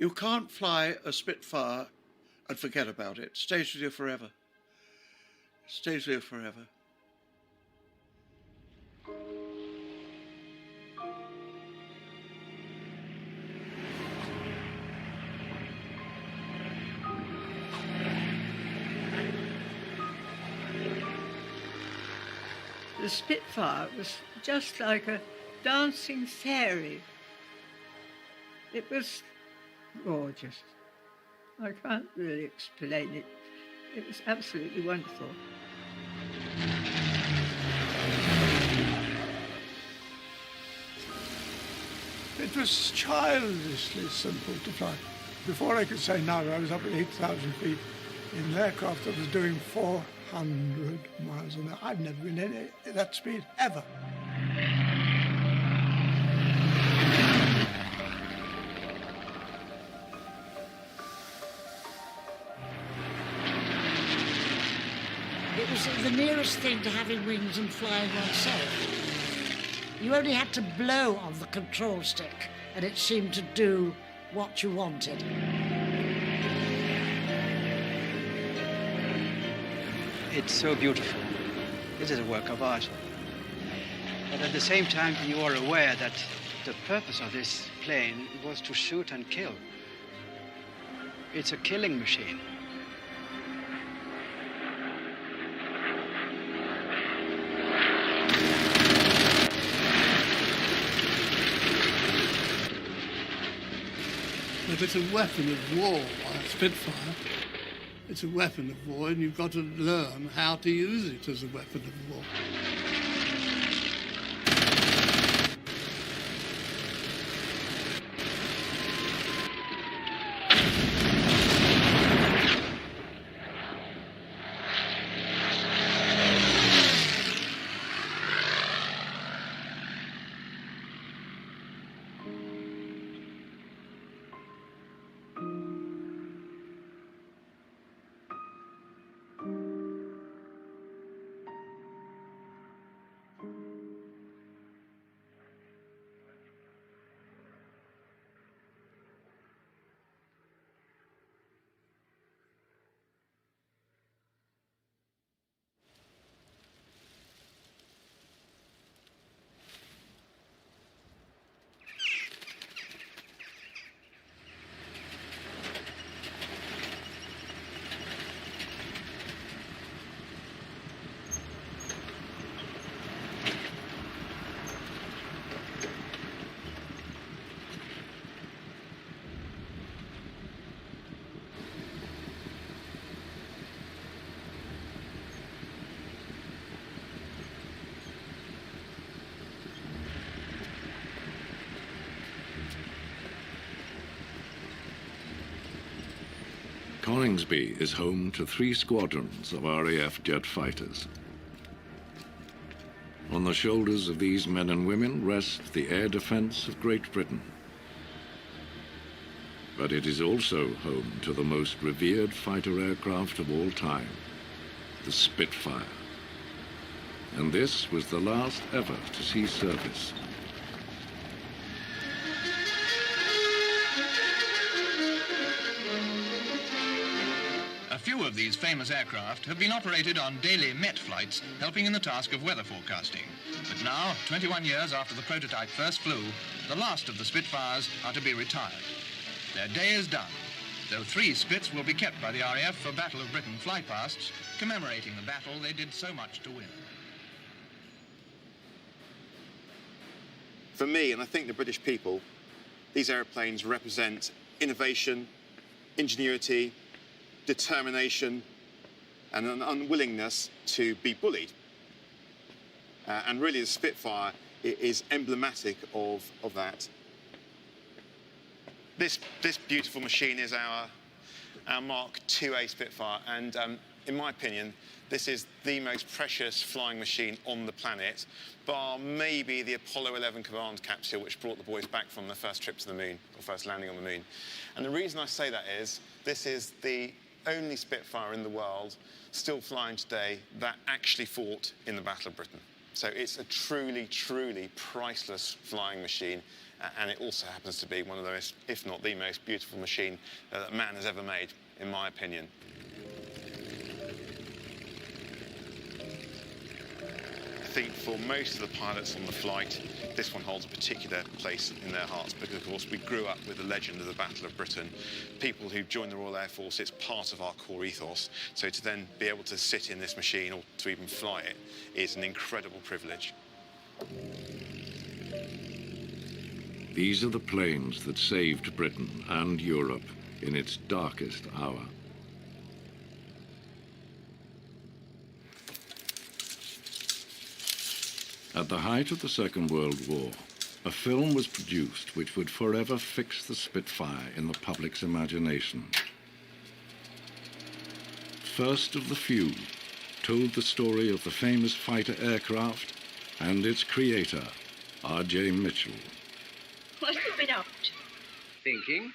You can't fly a Spitfire and forget about it. It stays with you forever. It stays with you forever. The Spitfire was just like a dancing fairy. It was gorgeous. I can't really explain it. It was absolutely wonderful. It was childishly simple to fly. Before I could say no, I was up at 8,000 feet in an aircraft that was doing 400 miles an hour. I've never been at that speed, ever. It was the nearest thing to having wings and flying oneself. You only had to blow on the control stick and it seemed to do what you wanted. It's so beautiful. It is a work of art. But at the same time, you are aware that the purpose of this plane was to shoot and kill. It's a killing machine. If it's a weapon of war, like a Spitfire, it's a weapon of war, and you've got to learn how to use it as a weapon of war. Gainsby is home to 3 squadrons of RAF jet fighters. On the shoulders of these men and women rests the air defense of Great Britain. But it is also home to the most revered fighter aircraft of all time, the Spitfire. And this was the last ever to see service. A few of these famous aircraft have been operated on daily Met flights, helping in the task of weather forecasting. But now, 21 years after the prototype first flew, the last of the Spitfires are to be retired. Their day is done, though 3 Spits will be kept by the RAF for Battle of Britain flypasts, commemorating the battle they did so much to win. For me, and I think the British people, these airplanes represent innovation, ingenuity, determination, and an unwillingness to be bullied. And really the Spitfire is emblematic of that. This beautiful machine is our Mark IIA Spitfire, and in my opinion, this is the most precious flying machine on the planet, bar maybe the Apollo 11 command capsule, which brought the boys back from their first trip to the moon, or first landing on the moon. And the reason I say that is, this is the only Spitfire in the world still flying today that actually fought in the Battle of Britain. So it's a truly, truly priceless flying machine, and it also happens to be one of the most, if not the most beautiful machine that man has ever made, in my opinion. I think for most of the pilots on the flight, this one holds a particular place in their hearts because, of course, we grew up with the legend of the Battle of Britain. People who joined the Royal Air Force, it's part of our core ethos. So to then be able to sit in this machine or to even fly it is an incredible privilege. These are the planes that saved Britain and Europe in its darkest hour. At the height of the Second World War, a film was produced which would forever fix the Spitfire in the public's imagination. First of the Few told the story of the famous fighter aircraft and its creator, R.J. Mitchell. What have you been up to? Thinking.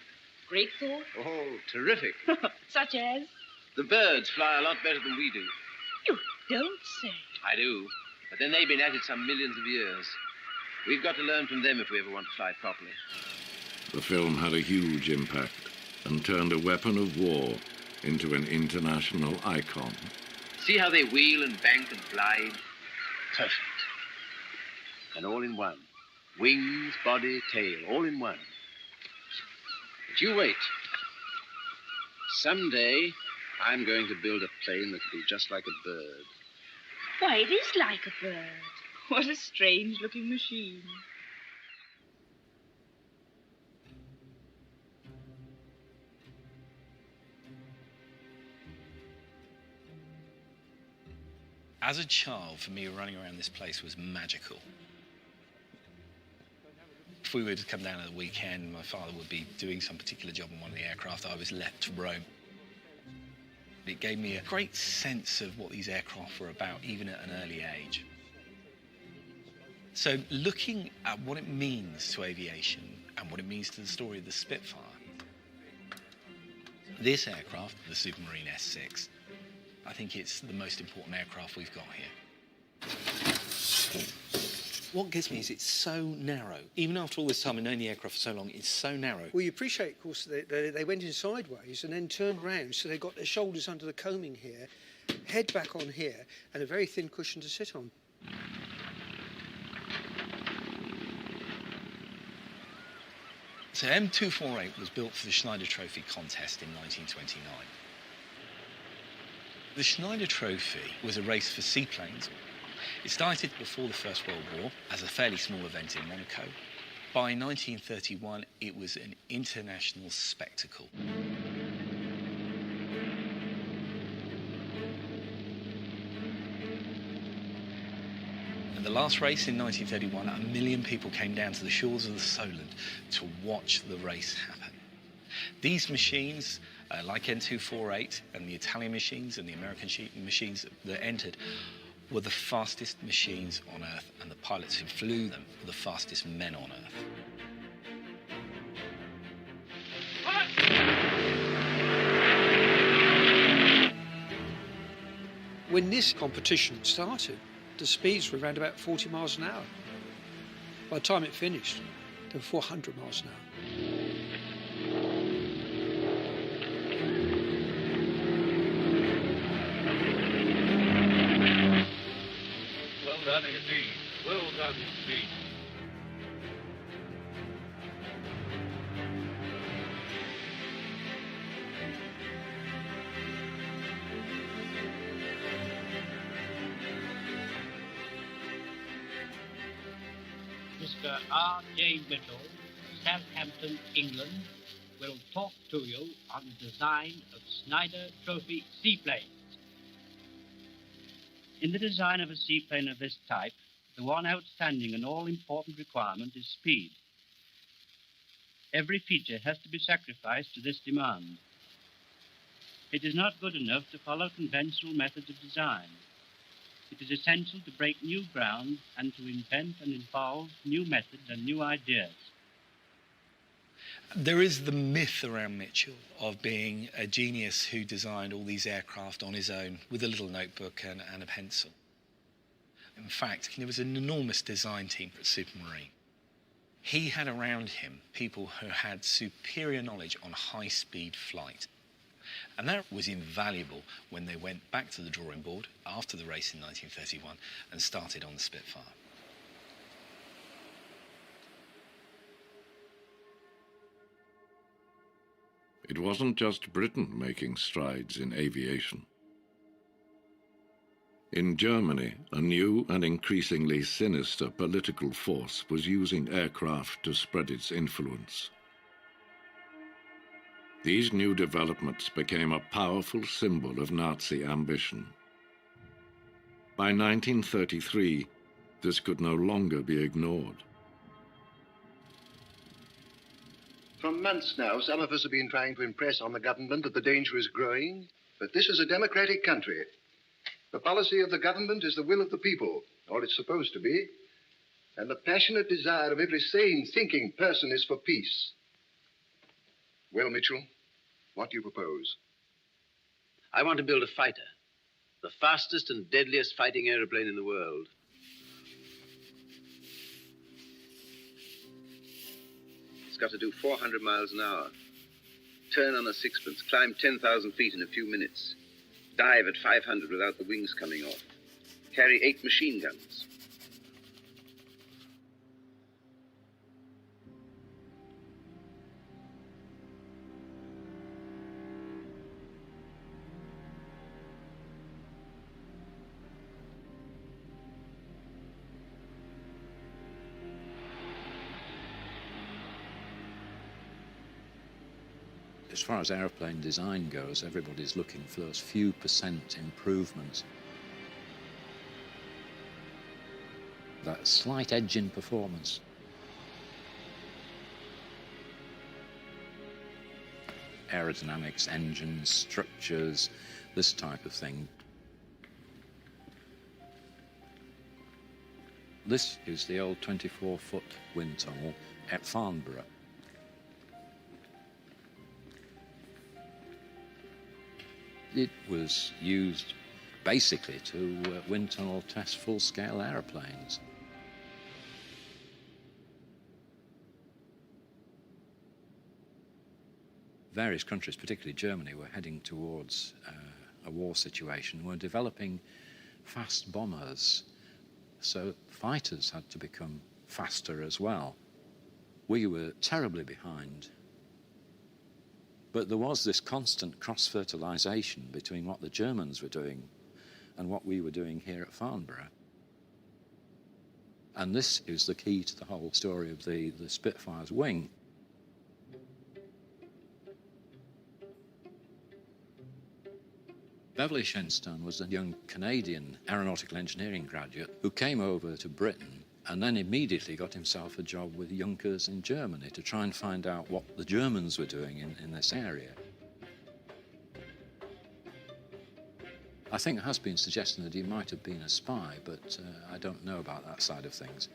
Great thought? Oh, terrific. Such as? The birds fly a lot better than we do. You don't say. I do. But then they've been at it some millions of years. We've got to learn from them if we ever want to fly properly. The film had a huge impact and turned a weapon of war into an international icon. See how they wheel and bank and glide? Perfect. And all in one. Wings, body, tail, all in one. But you wait. Someday, I'm going to build a plane that'll be just like a bird. Why, it is like a bird. What a strange-looking machine. As a child, for me, running around this place was magical. If we were to come down at the weekend, my father would be doing some particular job on one of the aircraft, I was left to roam. It gave me a great sense of what these aircraft were about, even at an early age. So looking at what it means to aviation and what it means to the story of the Spitfire, this aircraft, the Supermarine S6, I think it's the most important aircraft we've got here. What gets me is it's so narrow. Even after all this time and knowing the aircraft for so long, it's so narrow. Well, you appreciate, of course, they went in sideways and then turned round, so they got their shoulders under the coaming here, head back on here, and a very thin cushion to sit on. So M248 was built for the Schneider Trophy contest in 1929. The Schneider Trophy was a race for seaplanes. It started before the First World War as a fairly small event in Monaco. By 1931, it was an international spectacle. At the last race in 1931, 1 million people came down to the shores of the Solent to watch the race happen. These machines like N248 and the Italian machines and the American machines that entered, were the fastest machines on Earth, and the pilots who flew them were the fastest men on Earth. When this competition started, the speeds were around about 40 miles an hour. By the time it finished, they were 400 miles an hour. Well done indeed. Well done indeed. Mr. R.J. Mitchell, Southampton, England, will talk to you on the design of Schneider Trophy seaplanes. In the design of a seaplane of this type, the one outstanding and all-important requirement is speed. Every feature has to be sacrificed to this demand. It is not good enough to follow conventional methods of design. It is essential to break new ground and to invent and evolve new methods and new ideas. There is the myth around Mitchell of being a genius who designed all these aircraft on his own with a little notebook and a pencil. In fact, there was an enormous design team at Supermarine. He had around him people who had superior knowledge on high-speed flight. And that was invaluable when they went back to the drawing board after the race in 1931 and started on the Spitfire. It wasn't just Britain making strides in aviation. In Germany, a new and increasingly sinister political force was using aircraft to spread its influence. These new developments became a powerful symbol of Nazi ambition. By 1933, this could no longer be ignored. For months now, some of us have been trying to impress on the government that the danger is growing, but this is a democratic country. The policy of the government is the will of the people, or it's supposed to be, and the passionate desire of every sane, thinking person is for peace. Well, Mitchell, what do you propose? I want to build a fighter, the fastest and deadliest fighting aeroplane in the world. It's got to do 400 miles an hour, turn on a sixpence, climb 10,000 feet in a few minutes, dive at 500 without the wings coming off, carry 8 machine guns. As far as aeroplane design goes, everybody's looking for those few % improvements. That slight edge in performance. Aerodynamics, engines, structures, this type of thing. This is the old 24-foot wind tunnel at Farnborough. It was used basically to wind tunnel test full-scale aeroplanes. Various countries, particularly Germany, were heading towards a war situation, were developing fast bombers, so fighters had to become faster as well. We were terribly behind. But there was this constant cross-fertilization between what the Germans were doing and what we were doing here at Farnborough. And this is the key to the whole story of the Spitfire's wing. Beverly Shenstone was a young Canadian aeronautical engineering graduate who came over to Britain and then immediately got himself a job with Junkers in Germany to try and find out what the Germans were doing in this area. I think there has been suggestion that he might have been a spy, but I don't know about that side of things.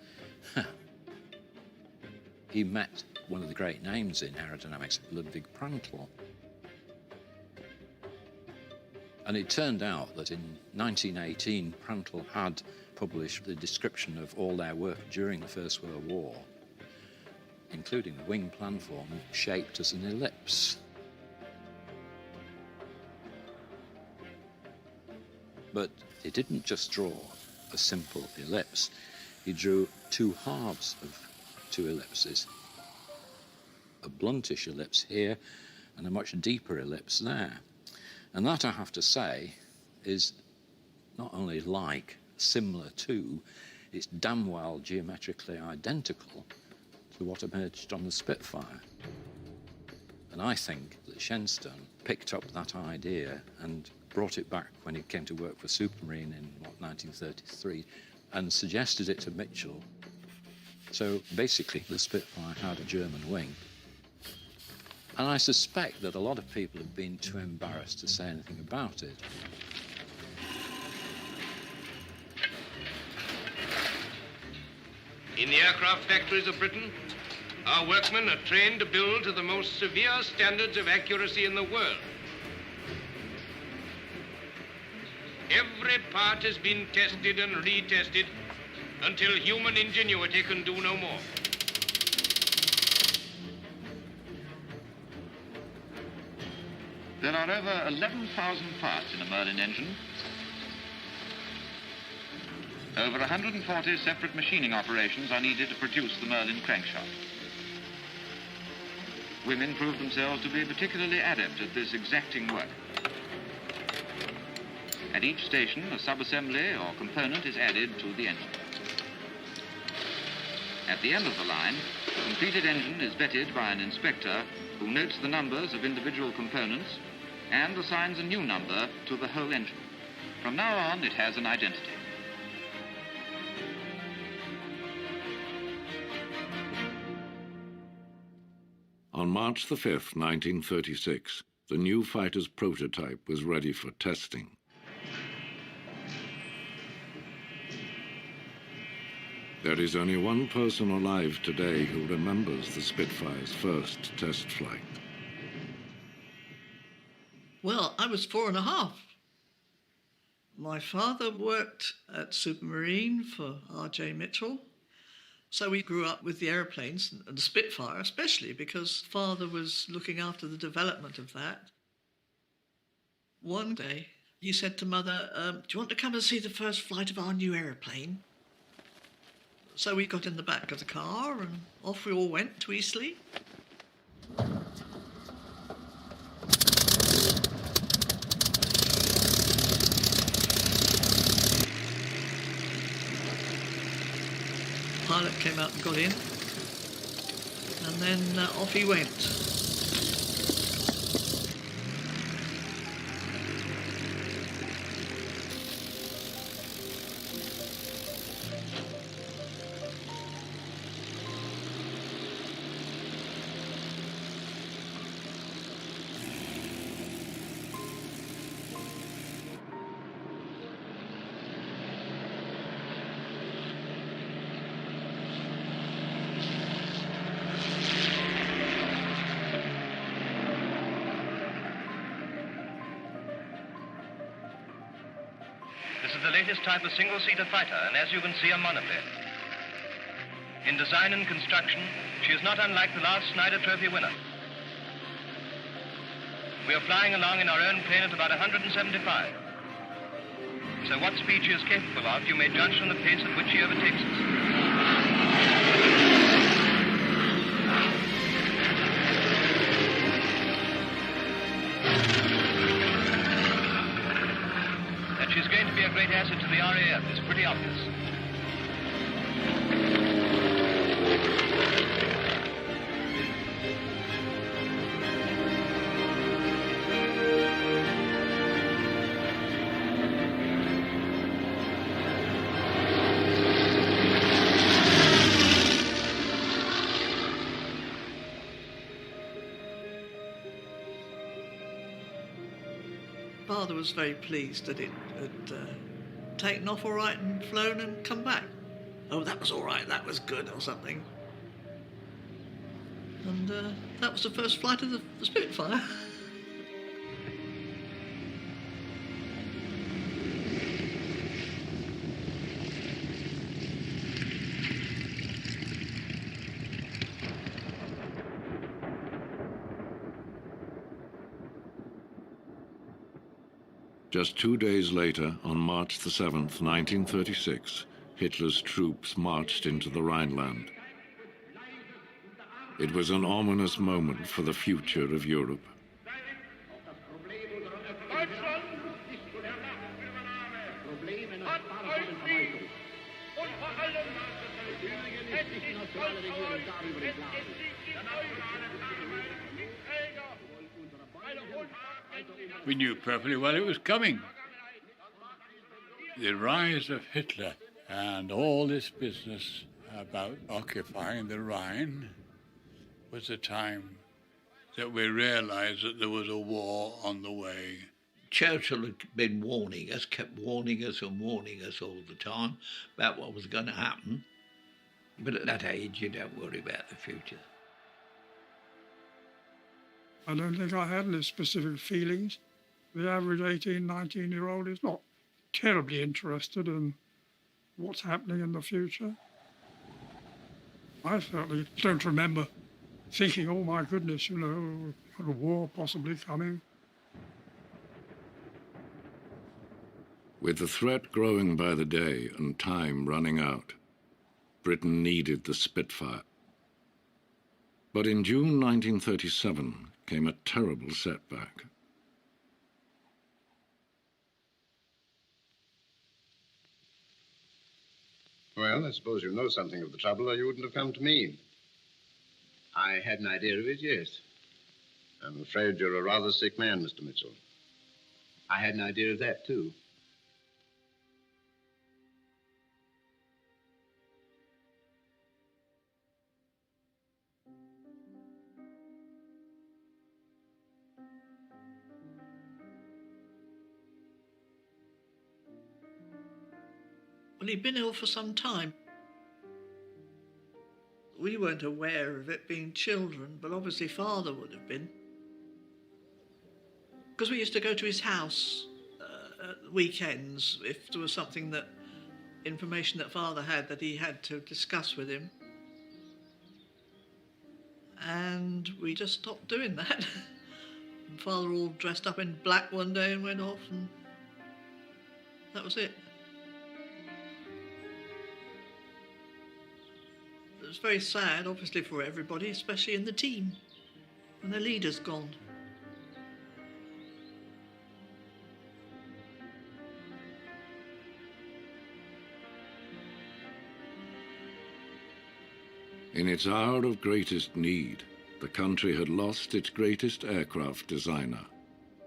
He met one of the great names in aerodynamics, Ludwig Prandtl. And it turned out that in 1918, Prandtl had published the description of all their work during the First World War, including the wing planform shaped as an ellipse. But he didn't just draw a simple ellipse. He drew two halves of two ellipses. A bluntish ellipse here and a much deeper ellipse there. And that, I have to say, is not only like, similar to, it's damn well geometrically identical to what emerged on the Spitfire. And I think that Shenstone picked up that idea and brought it back when he came to work for Supermarine in, 1933, and suggested it to Mitchell. So basically, the Spitfire had a German wing. And I suspect that a lot of people have been too embarrassed to say anything about it. In the aircraft factories of Britain, our workmen are trained to build to the most severe standards of accuracy in the world. Every part has been tested and retested until human ingenuity can do no more. There are over 11,000 parts in a Merlin engine. Over 140 separate machining operations are needed to produce the Merlin crankshaft. Women prove themselves to be particularly adept at this exacting work. At each station, a subassembly or component is added to the engine. At the end of the line, the completed engine is vetted by an inspector who notes the numbers of individual components and assigns a new number to the whole engine. From now on, it has an identity. On March the 5th, 1936, the new fighter's prototype was ready for testing. There is only one person alive today who remembers the Spitfire's first test flight. Well, I was 4.5. My father worked at Supermarine for R.J. Mitchell. So we grew up with the aeroplanes, and the Spitfire especially, because father was looking after the development of that. One day, he said to mother, do you want to come and see the first flight of our new aeroplane? So we got in the back of the car, and off we all went to Eastleigh. Pilot came out and got in, and then off he went. This is the latest type of single-seater fighter, and as you can see, a monoplane. In design and construction, she is not unlike the last Schneider Trophy winner. We are flying along in our own plane at about 175. So what speed she is capable of, you may judge from the pace at which she overtakes us. She's going to be a great asset to the RAF. It's pretty obvious. Father was very pleased that it had taken off all right and flown and come back. Oh, that was all right, that was good, or something. And that was the first flight of the Spitfire. Just 2 days later, on March the 7th, 1936, Hitler's troops marched into the Rhineland. It was an ominous moment for the future of Europe. We knew perfectly well it was coming. The rise of Hitler and all this business about occupying the Rhine was the time that we realized that there was a war on the way. Churchill had been warning us, kept warning us and warning us all the time about what was going to happen. But at that age, you don't worry about the future. I don't think I had any specific feelings. The average 18, 19-year-old is not terribly interested in what's happening in the future. I certainly don't remember thinking, oh my goodness, you know, a war possibly coming. With the threat growing by the day and time running out, Britain needed the Spitfire. But in June 1937 came a terrible setback. Well, I suppose you know something of the trouble, or you wouldn't have come to me. I had an idea of it, yes. I'm afraid you're a rather sick man, Mr. Mitchell. I had an idea of that, too. Well, he'd been ill for some time. We weren't aware of it being children, but obviously Father would have been. Because we used to go to his house at weekends if there was something that, information that Father had that he had to discuss with him. And we just stopped doing that. And Father all dressed up in black one day and went off, and that was it. It was very sad, obviously, for everybody, especially in the team, when their leader's gone. In its hour of greatest need, the country had lost its greatest aircraft designer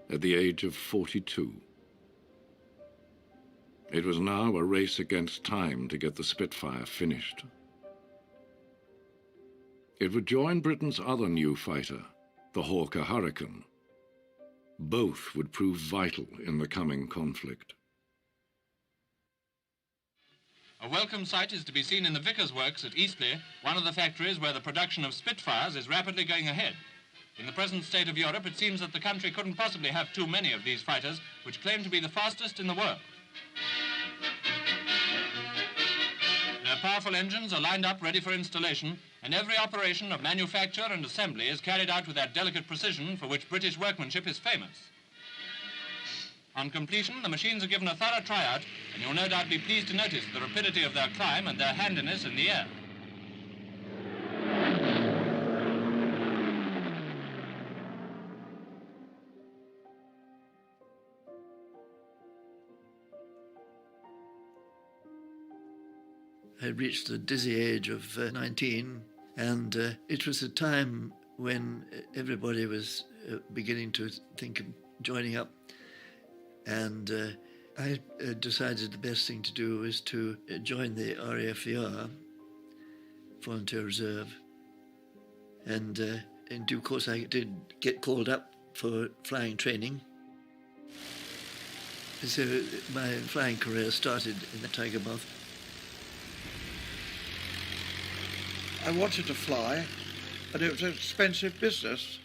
at the age of 42. It was now a race against time to get the Spitfire finished. It would join Britain's other new fighter, the Hawker Hurricane. Both would prove vital in the coming conflict. A welcome sight is to be seen in the Vickers Works at Eastleigh, one of the factories where the production of Spitfires is rapidly going ahead. In the present state of Europe, it seems that the country couldn't possibly have too many of these fighters, which claim to be the fastest in the world. Their powerful engines are lined up ready for installation, and every operation of manufacture and assembly is carried out with that delicate precision for which British workmanship is famous. On completion, the machines are given a thorough tryout, and you'll no doubt be pleased to notice the rapidity of their climb and their handiness in the air. I had reached the dizzy age of 19, and it was a time when everybody was beginning to think of joining up. And I decided the best thing to do was to join the RAFVR, Volunteer Reserve. And in due course, I did get called up for flying training. So my flying career started in the Tiger Moth. I wanted to fly, and it was an expensive business.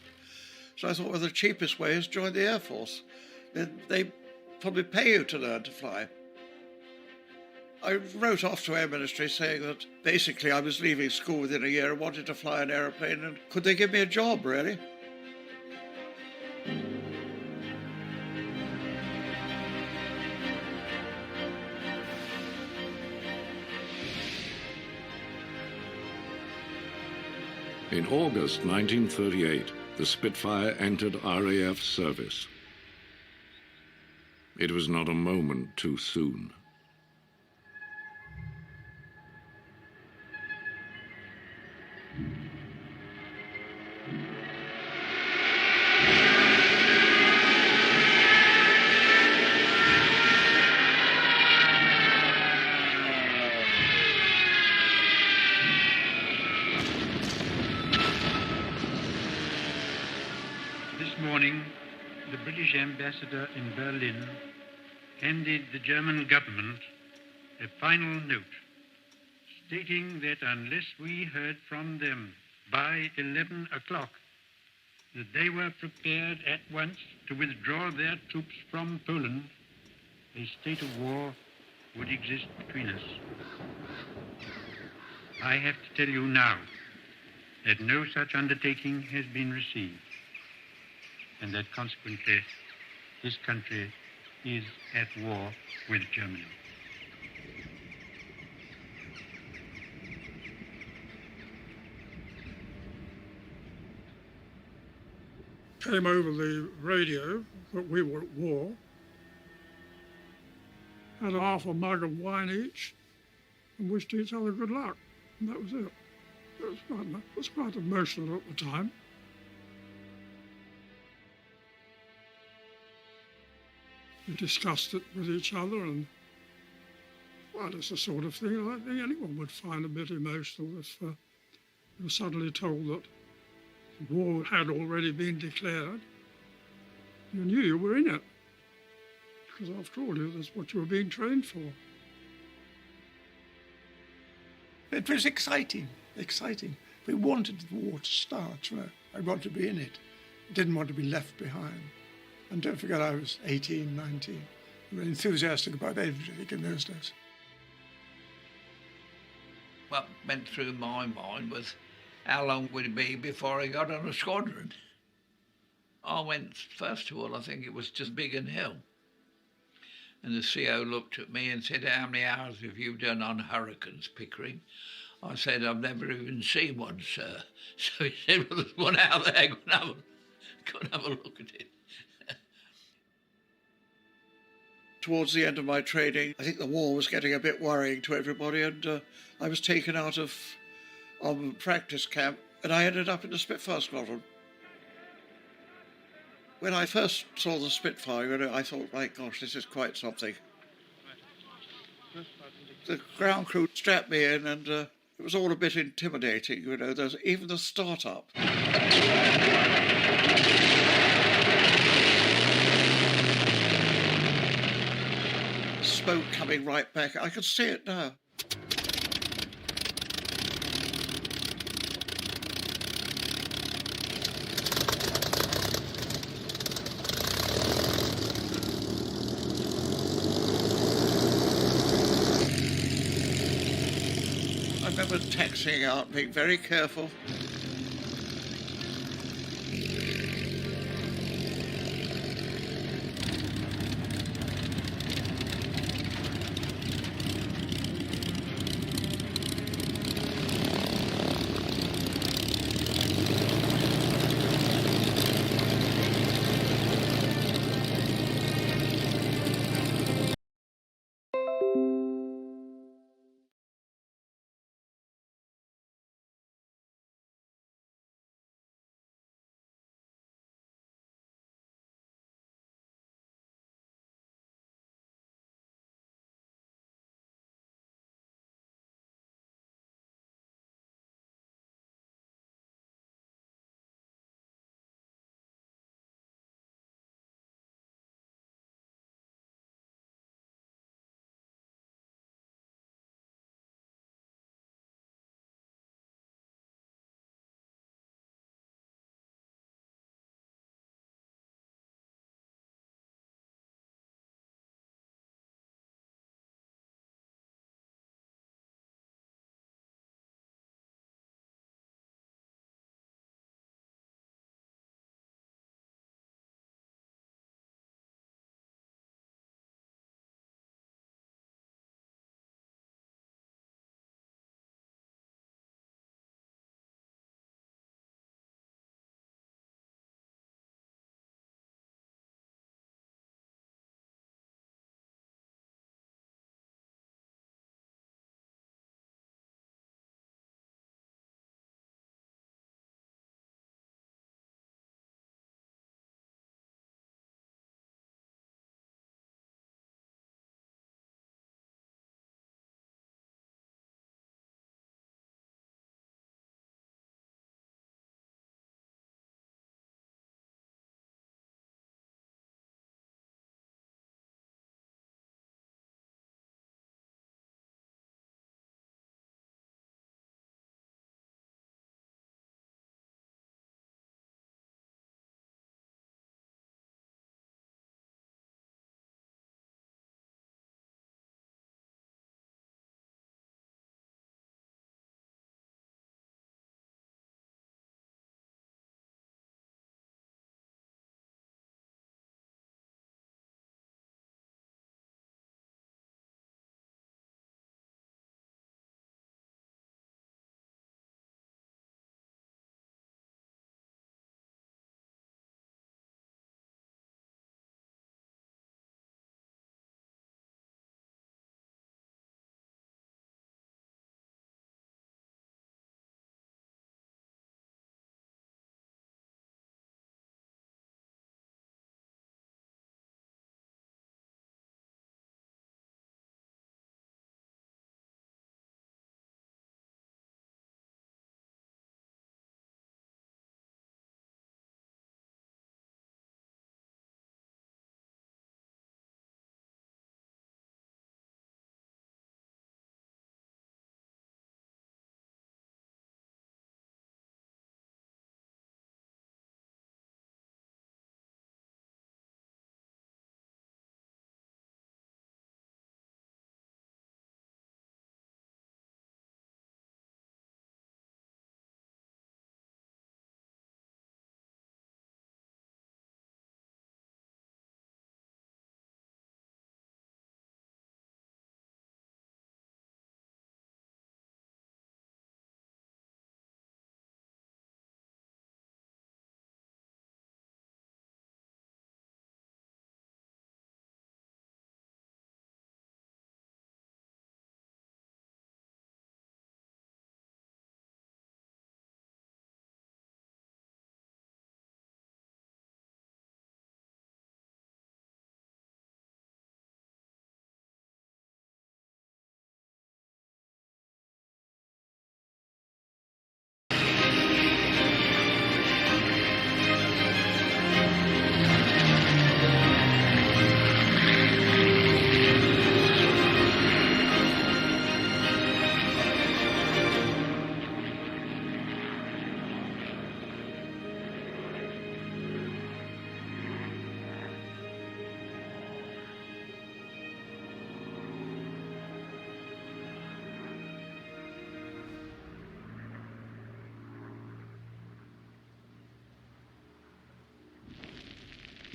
So I thought, well, the cheapest way is join the Air Force. Then they probably pay you to learn to fly. I wrote off to Air Ministry saying that basically I was leaving school within a year and wanted to fly an aeroplane, and could they give me a job, really? In August 1938, the Spitfire entered RAF service. It was not a moment too soon. This morning, the British ambassador in Berlin handed the German government a final note stating that unless we heard from them by 11 o'clock, that they were prepared at once to withdraw their troops from Poland, a state of war would exist between us. I have to tell you now that no such undertaking has been received, and that consequently this country is at war with Germany. Came over the radio that we were at war, had half a mug of wine each, and wished each other good luck, and that was it. It was quite emotional at the time. We discussed it with each other, and well, it's the sort of thing I think anyone would find a bit emotional if you were suddenly told that the war had already been declared. You knew you were in it, because after all, that's what you were being trained for. It was exciting. We wanted the war to start. I wanted to be in it. I didn't want to be left behind. And don't forget, I was 18, 19. We were enthusiastic about everything in those days. What went through my mind was how long would it be before I got on a squadron? I went, first of all, I think it was just Biggin Hill. And the CO looked at me and said, "How many hours have you done on Hurricanes, Pickering?" I said, "I've never even seen one, sir." So he said, "Well, there's one out there. Go and have a look at it." Towards the end of my training, I think the war was getting a bit worrying to everybody, and I was taken out of practice camp, and I ended up in the Spitfire squadron. When I first saw the Spitfire, I thought, my gosh, this is quite something. The ground crew strapped me in, and it was all a bit intimidating, there's even the start-up. Smoke coming right back. I can see it now. I remember taxiing out, being very careful.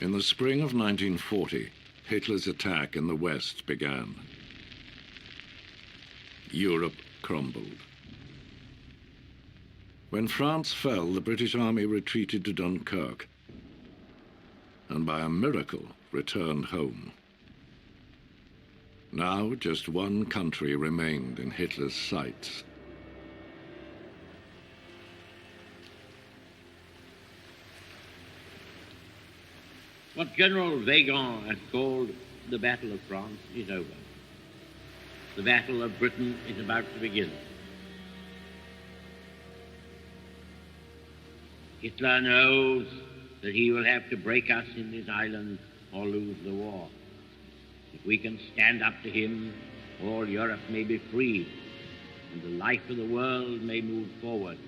In the spring of 1940, Hitler's attack in the West began. Europe crumbled. When France fell, the British Army retreated to Dunkirk, and by a miracle returned home. Now just one country remained in Hitler's sights. What General Weygand has called the Battle of France is over. The Battle of Britain is about to begin. Hitler knows that he will have to break us in this island or lose the war. If we can stand up to him, all Europe may be freed, and the life of the world may move forward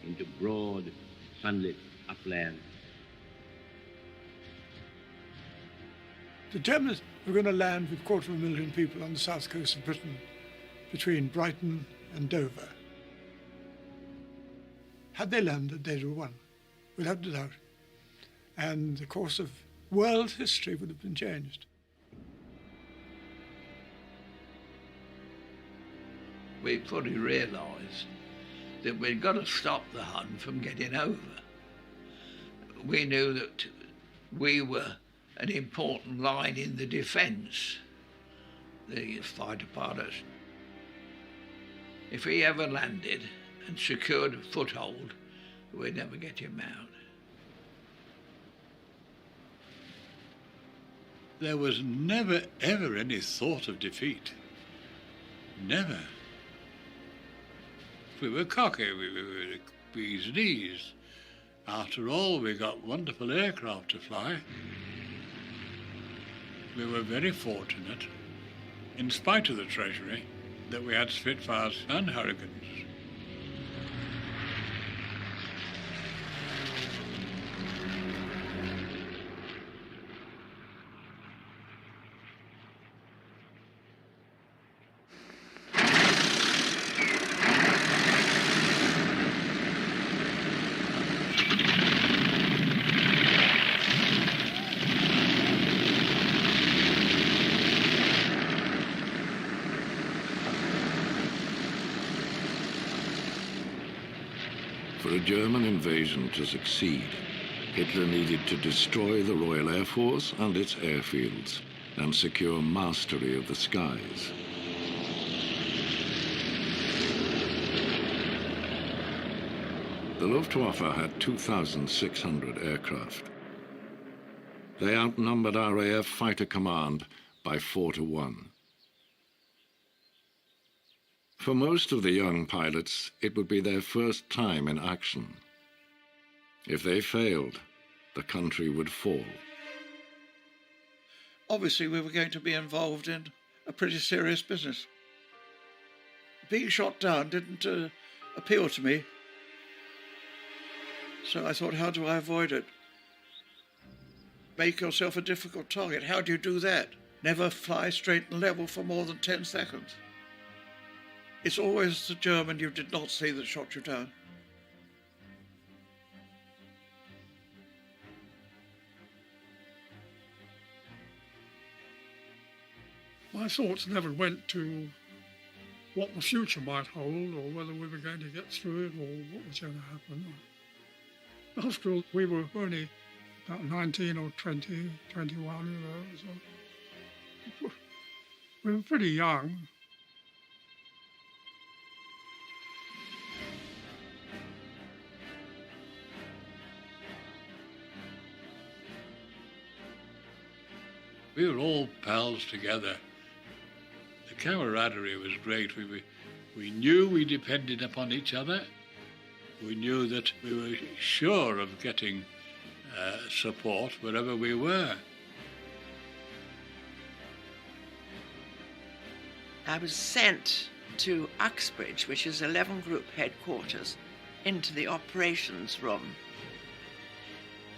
into broad, sunlit uplands. The Germans were going to land with 250,000 people on the south coast of Britain, between Brighton and Dover. Had they landed, they'd have won, without a doubt. And the course of world history would have been changed. We fully realised that we'd got to stop the Hun from getting over. We knew that we were an important line in the defence, the fighter pilots. If he ever landed and secured a foothold, we'd never get him out. There was never, ever any thought of defeat. Never. We were cocky, we were bees knees. After all, we got wonderful aircraft to fly. We were very fortunate, in spite of the Treasury, that we had Spitfires and Hurricanes. For a German invasion to succeed, Hitler needed to destroy the Royal Air Force and its airfields and secure mastery of the skies. The Luftwaffe had 2,600 aircraft. They outnumbered RAF Fighter Command by 4-1. For most of the young pilots, it would be their first time in action. If they failed, the country would fall. Obviously, we were going to be involved in a pretty serious business. Being shot down didn't appeal to me. So I thought, how do I avoid it? Make yourself a difficult target. How do you do that? Never fly straight and level for more than 10 seconds. It's always the German you did not see that shot you down. My thoughts never went to what the future might hold, or whether we were going to get through it, or what was going to happen. After all, we were only about 19 or 20, 21, so we were pretty young. We were all pals together. The camaraderie was great. We knew we depended upon each other. We knew that we were sure of getting support wherever we were. I was sent to Uxbridge, which is 11 Group headquarters, into the operations room.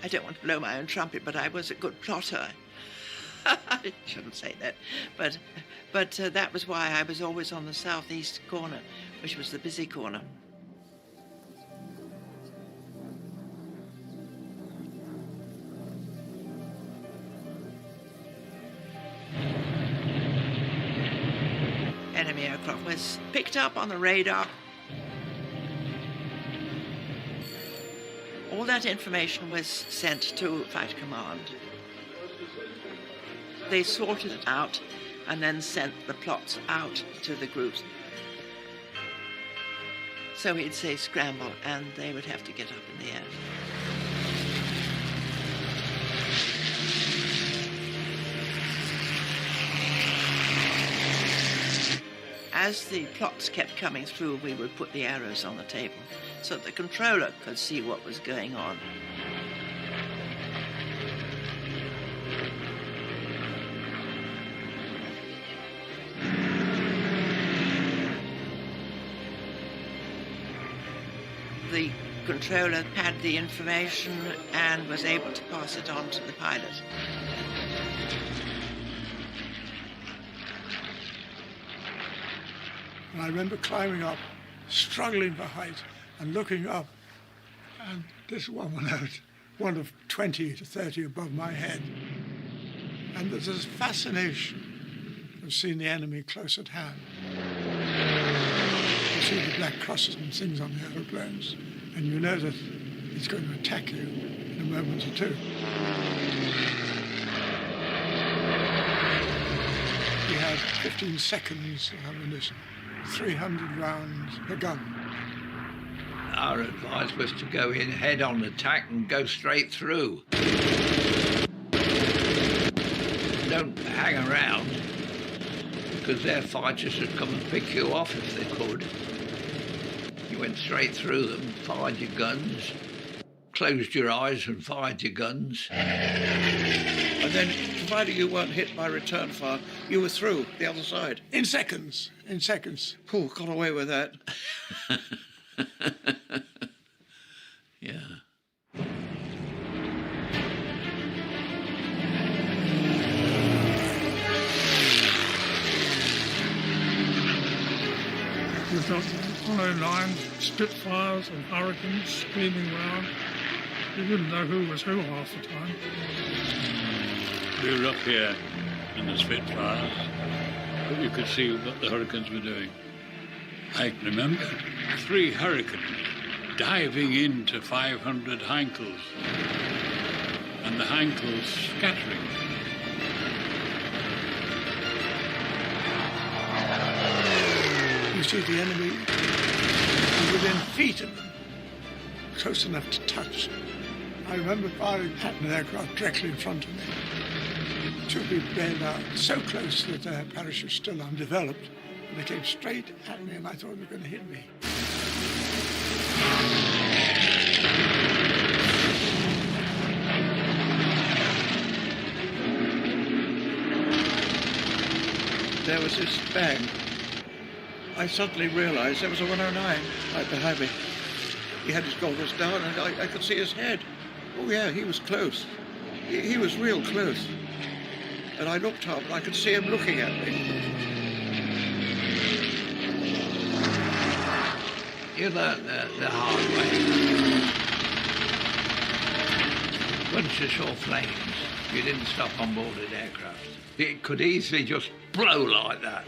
I don't want to blow my own trumpet, but I was a good plotter. I shouldn't say that, but that was why I was always on the southeast corner, which was the busy corner. was picked up on the radar. All that information was sent to Fighter Command. They sorted it out and then sent the plots out to the groups. So he'd say scramble, and they would have to get up in the air. As the plots kept coming through, we would put the arrows on the table so that the controller could see what was going on. The controller had the information and was able to pass it on to the pilot. And I remember climbing up, struggling for height, and looking up, and this one went out, one of 20 to 30 above my head. And there's this fascination of seeing the enemy close at hand. You see the black crosses and things on the aeroplanes, and you know that he's going to attack you in a moment or two. He had 15 seconds of ammunition, 300 rounds per gun. Our advice was to go in head-on attack and go straight through. Don't hang around, because their fighters would come and pick you off if they could. You went straight through them, fired your guns, closed your eyes and fired your guns. And then, provided you weren't hit by return fire, you were through the other side. In seconds. Oh, got away with that. Yeah. We've got 109 Spitfires and Hurricanes screaming round. You wouldn't know who was who half the time. We were up here in the Spitfires, but you could see what the Hurricanes were doing. I remember 3 Hurricanes diving into 500 Heinkels, and the Heinkels scattering. You see the enemy within feet of them, close enough to touch. I remember firing at an aircraft directly in front of me. 2 people bailed out so close that their parachute still undeveloped, and they came straight at me, and I thought they were going to hit me. There was this bang. I suddenly realised there was a 109 right behind me. He had his goggles down, and I could see his head. Oh yeah, he was close. He was real close. And I looked up, and I could see him looking at me. You learnt the hard way. Once you saw flames, you didn't stop on board an aircraft. It could easily just blow like that,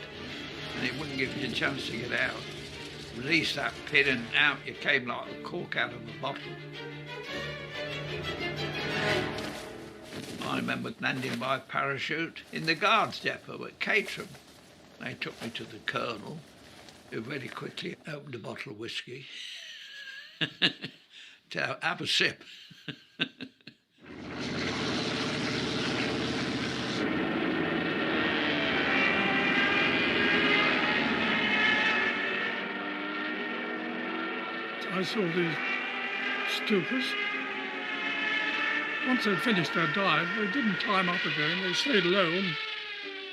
and it wouldn't give you a chance to get out. Release that pin, and out you came like a cork out of a bottle. I remember landing by parachute in the guards depot at Caterham. They took me to the colonel, who very quickly opened a bottle of whiskey to have a sip. I saw these stupers. Once they'd finished their dive, they didn't climb up again. They stayed low and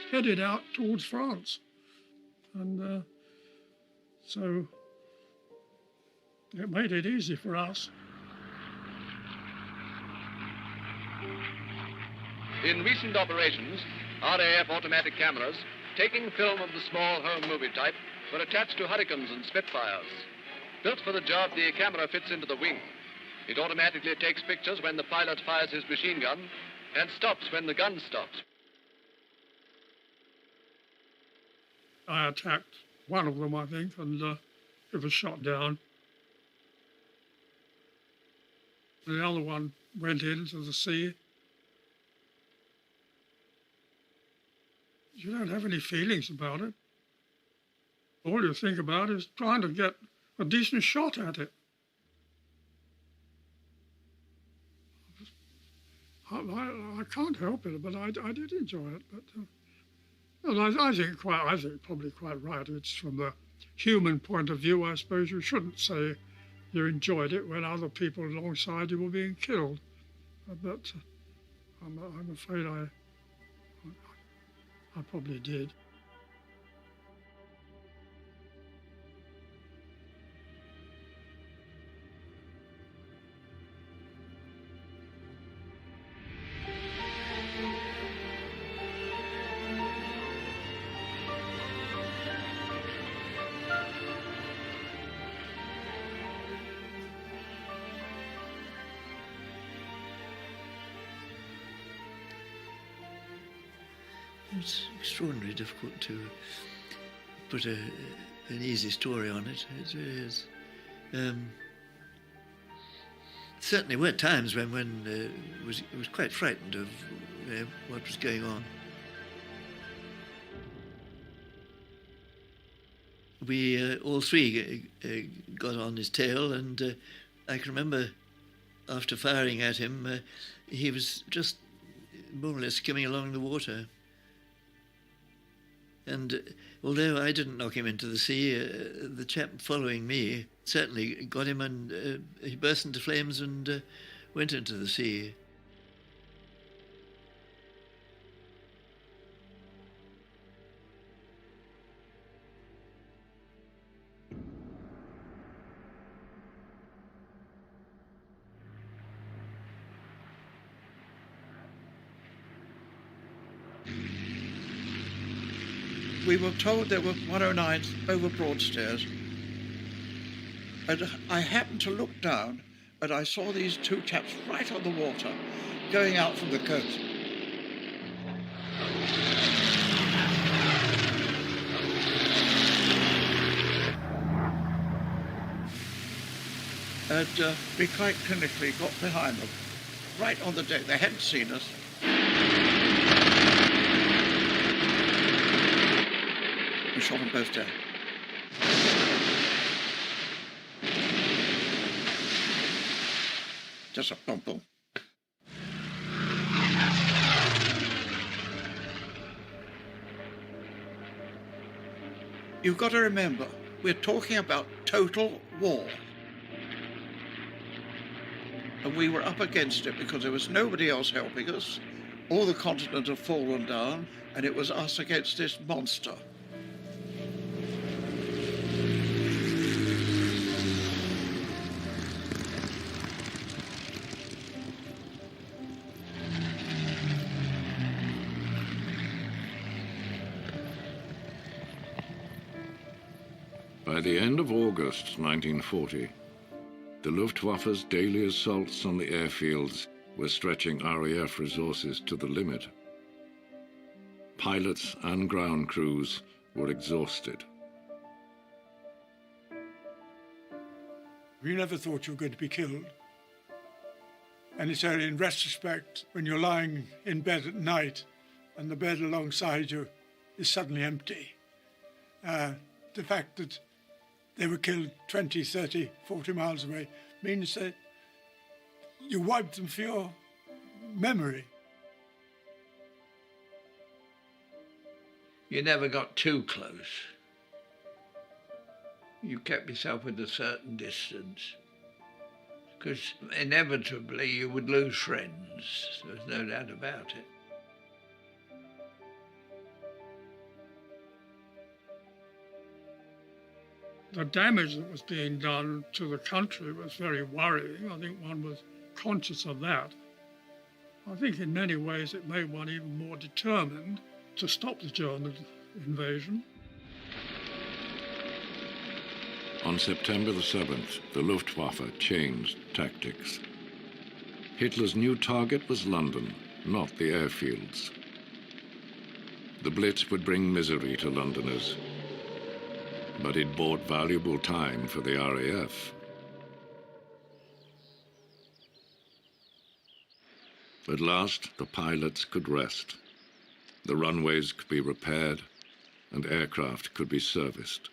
headed out towards France. And so it made it easy for us. In recent operations, RAF automatic cameras, taking film of the small home movie type, were attached to Hurricanes and Spitfires. Built for the job, the camera fits into the wing. It automatically takes pictures when the pilot fires his machine gun and stops when the gun stops. I attacked one of them, I think, and it was shot down. The other one went into the sea. You don't have any feelings about it. All you think about is trying to get a decent shot at it. I can't help it, but I did enjoy it. But and I think probably quite right. It's from the human point of view. I suppose you shouldn't say you enjoyed it when other people alongside you were being killed. But I'm afraid I probably did. It's extraordinarily difficult to put an easy story on it. It really is. Certainly were times when was quite frightened of what was going on. We all three got on his tail, and I can remember after firing at him, he was just more or less skimming along the water. And although I didn't knock him into the sea, the chap following me certainly got him, and he burst into flames and went into the sea. We were told there were 109s over Broadstairs, and I happened to look down and I saw these two chaps right on the water going out from the coast. And we quite clinically got behind them, right on the deck. They hadn't seen us. We shot them both down. Just a boom, boom. You've got to remember, we're talking about total war. And we were up against it because there was nobody else helping us. All the continent had fallen down, and it was us against this monster. By the end of August 1940, the Luftwaffe's daily assaults on the airfields were stretching RAF resources to the limit. Pilots and ground crews were exhausted. You never thought you were going to be killed. And it's only in retrospect, when you're lying in bed at night and the bed alongside you is suddenly empty. The fact that they were killed 20, 30, 40 miles away means that you wiped them for your memory. You never got too close. You kept yourself at a certain distance, because inevitably you would lose friends. There's no doubt about it. The damage that was being done to the country was very worrying. I think one was conscious of that. I think in many ways it made one even more determined to stop the German invasion. On September the 7th, the Luftwaffe changed tactics. Hitler's new target was London, not the airfields. The Blitz would bring misery to Londoners. but it bought valuable time for the RAF. At last, the pilots could rest. The runways could be repaired, and aircraft could be serviced.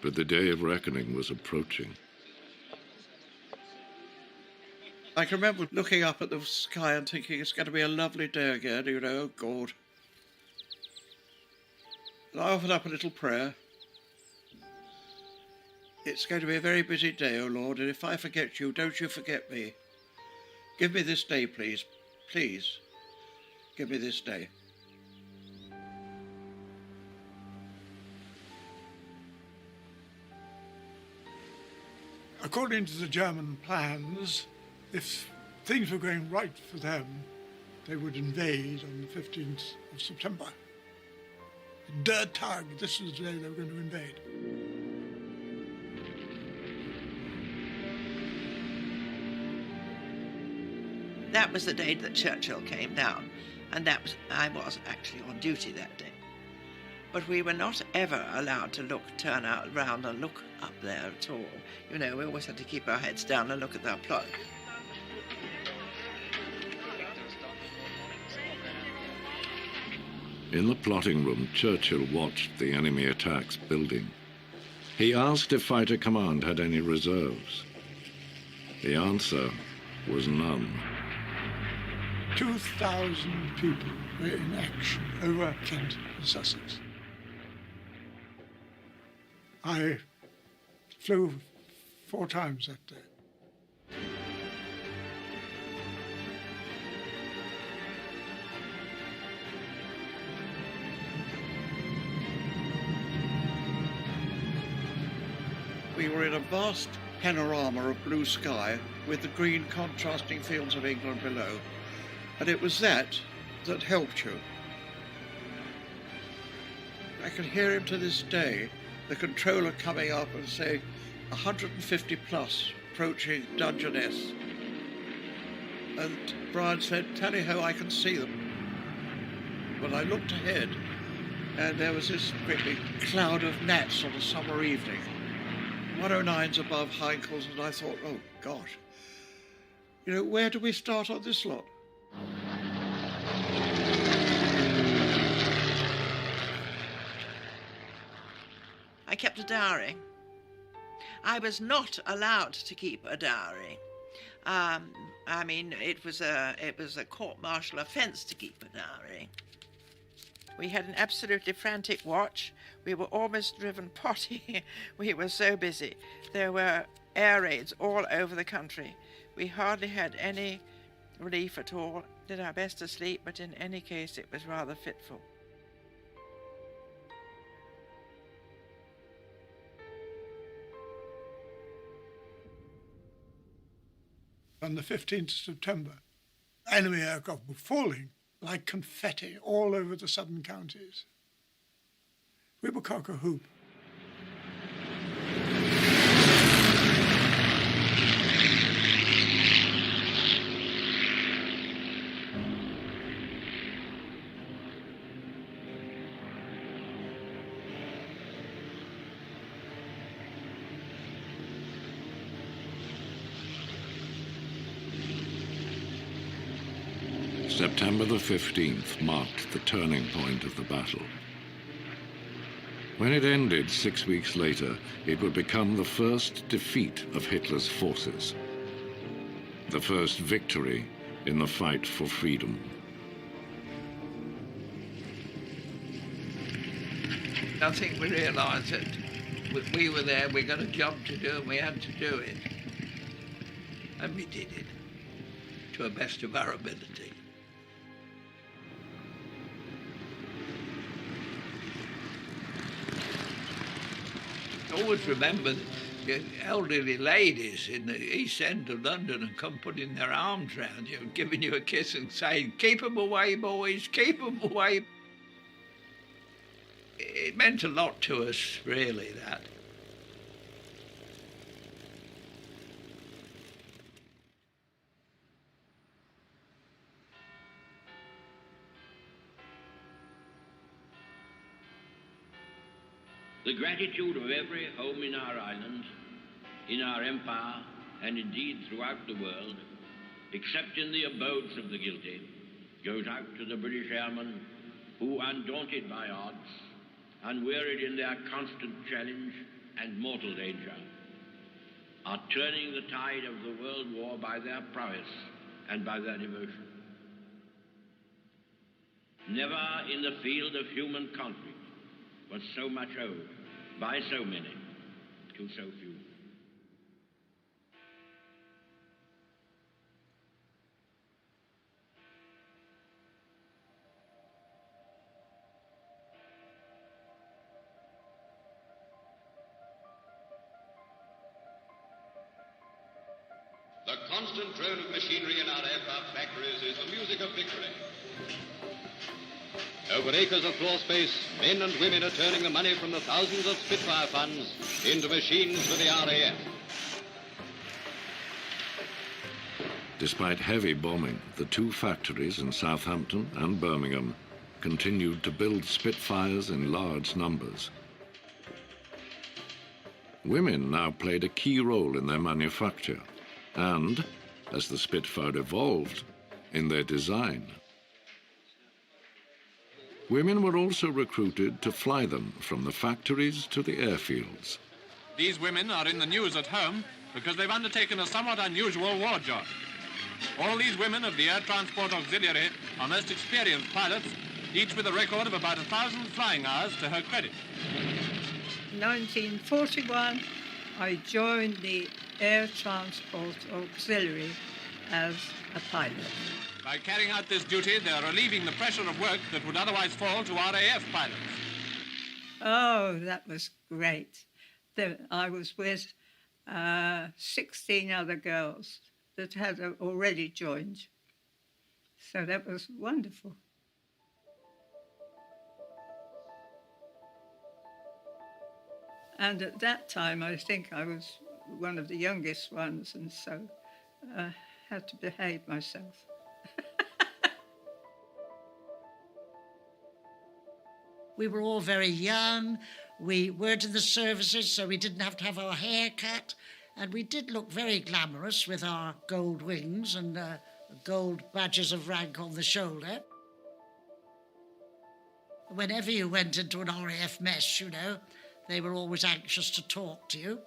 But the day of reckoning was approaching. I can remember looking up at the sky and thinking it's going to be a lovely day again, you know, oh God. And I offered up a little prayer. It's going to be a very busy day, O Lord, and if I forget you, don't you forget me. Give me this day, please. Please, give me this day. According to the German plans, if things were going right for them, they would invade on the 15th of September. Der Tag, this was the day they were going to invade. That was the day that Churchill came down, and I was actually on duty that day. But we were not ever allowed to turn out round and look up there at all. You know, we always had to keep our heads down and look at our plot. In the plotting room, Churchill watched the enemy attacks building. He asked if Fighter Command had any reserves. The answer was none. 2,000 people were in action over Kent and Sussex. I flew 4 times that day. We were in a vast panorama of blue sky with the green contrasting fields of England below. And it was that helped you. I can hear him to this day, the controller coming up and saying, 150 plus approaching Dungeness. And Brian said, tally ho, I can see them. But I looked ahead and there was this great big cloud of gnats on a summer evening. 109's above Heinkel's, and I thought, oh gosh, you know, where do we start on this lot? I kept a diary. I was not allowed to keep a diary. I mean, it was a court-martial offence to keep a diary. We had an absolutely frantic watch. We were almost driven potty. We were so busy. There were air raids all over the country. We hardly had any relief at all. Did our best to sleep, but in any case it was rather fitful. On the 15th of September, enemy aircraft were falling like confetti all over the southern counties. We were cock-a-hoop. September the 15th marked the turning point of the battle. When it ended 6 weeks later, it would become the first defeat of Hitler's forces, the first victory in the fight for freedom. I think we realised that we were there, we got a job to do, and we had to do it. And we did it to the best of our ability. Always remember the elderly ladies in the East End of London and come putting their arms round you and giving you a kiss and saying, "Keep 'em away, boys, keep 'em away." It meant a lot to us, really, that. The gratitude of every home in our island, in our empire, and indeed throughout the world, except in the abodes of the guilty, goes out to the British airmen who, undaunted by odds, unwearied in their constant challenge and mortal danger, are turning the tide of the world war by their prowess and by their devotion. Never in the field of human conflict was so much owed by so many to so few. The constant drone of machinery in our aircraft factories is the music of victory. Over acres of floor space, men and women are turning the money from the thousands of Spitfire funds into machines for the RAF. Despite heavy bombing, the two factories in Southampton and Birmingham continued to build Spitfires in large numbers. Women now played a key role in their manufacture and, as the Spitfire evolved, in their design. Women were also recruited to fly them from the factories to the airfields. These women are in the news at home because they've undertaken a somewhat unusual war job. All these women of the Air Transport Auxiliary are most experienced pilots, each with a record of about 1,000 flying hours to her credit. In 1941, I joined the Air Transport Auxiliary as a pilot. By carrying out this duty, they are relieving the pressure of work that would otherwise fall to RAF pilots. Oh, that was great. I was with 16 other girls that had already joined. So that was wonderful. And at that time, I think I was one of the youngest ones, and so had to behave myself. We were all very young. We weren't in the services, so we didn't have to have our hair cut. And we did look very glamorous with our gold wings and gold badges of rank on the shoulder. Whenever you went into an RAF mess, you know, they were always anxious to talk to you.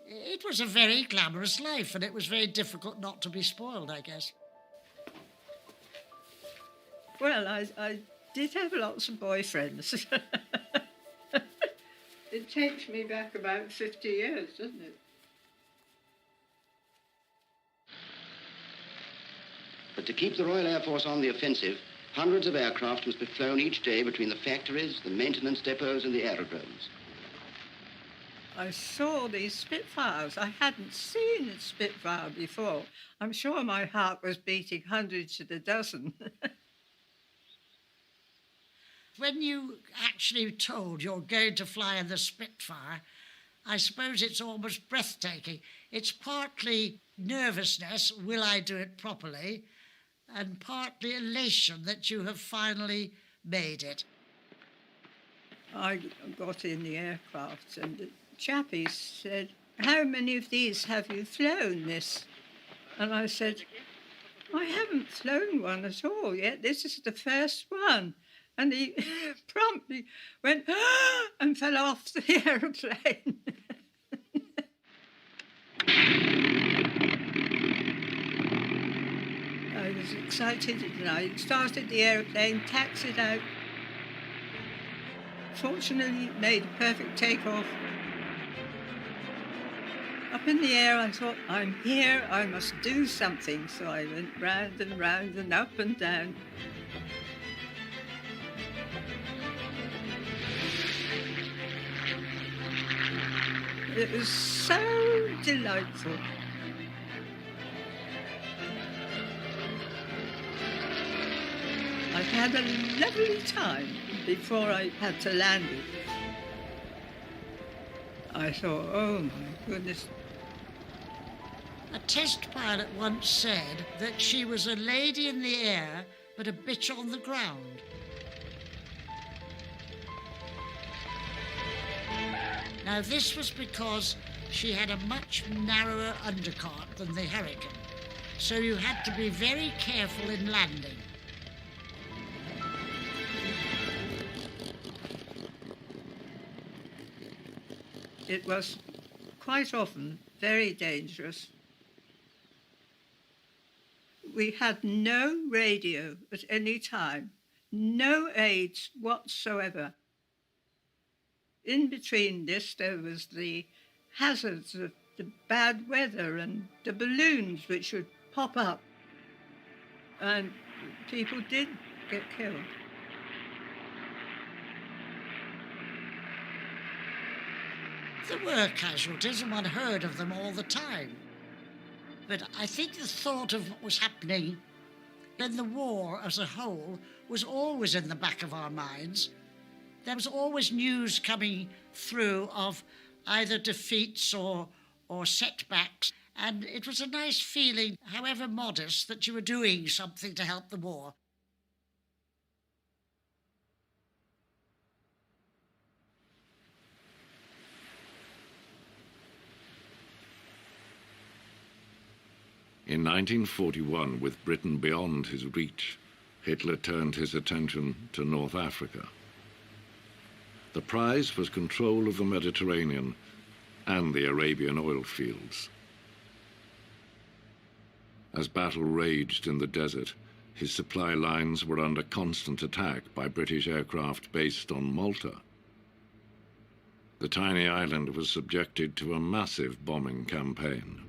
It was a very glamorous life, and it was very difficult not to be spoiled, I guess. Well, I did have lots of boyfriends. It takes me back about 50 years, doesn't it? But to keep the Royal Air Force on the offensive, hundreds of aircraft must be flown each day between the factories, the maintenance depots, and the aerodromes. I saw these Spitfires. I hadn't seen a Spitfire before. I'm sure my heart was beating hundreds to the dozen. When you actually told you're going to fly in the Spitfire, I suppose it's almost breathtaking. It's partly nervousness, will I do it properly, and partly elation that you have finally made it. I got in the aircraft and the chappie said, "How many of these have you flown, miss?" And I said, "I haven't flown one at all yet. This is the first one." And he promptly went and fell off the aeroplane. I was excited and I started the aeroplane, taxied out. Fortunately, made a perfect takeoff. Up in the air, I thought, I'm here, I must do something. So I went round and up and down. It was so delightful. I had a lovely time before I had to land it. I thought, oh my goodness. A test pilot once said that she was a lady in the air, but a bitch on the ground. Now, this was because she had a much narrower undercart than the Hurricane, so you had to be very careful in landing. It was quite often very dangerous. We had no radio at any time, no aids whatsoever. In between this, there was the hazards of the bad weather and the balloons which would pop up. And people did get killed. There were casualties, and one heard of them all the time. But I think the thought of what was happening in the war as a whole was always in the back of our minds. There was always news coming through of either defeats or setbacks, and it was a nice feeling, however modest, that you were doing something to help the war. In 1941, with Britain beyond his reach, Hitler turned his attention to North Africa. The prize was control of the Mediterranean and the Arabian oil fields. As battle raged in the desert, his supply lines were under constant attack by British aircraft based on Malta. The tiny island was subjected to a massive bombing campaign.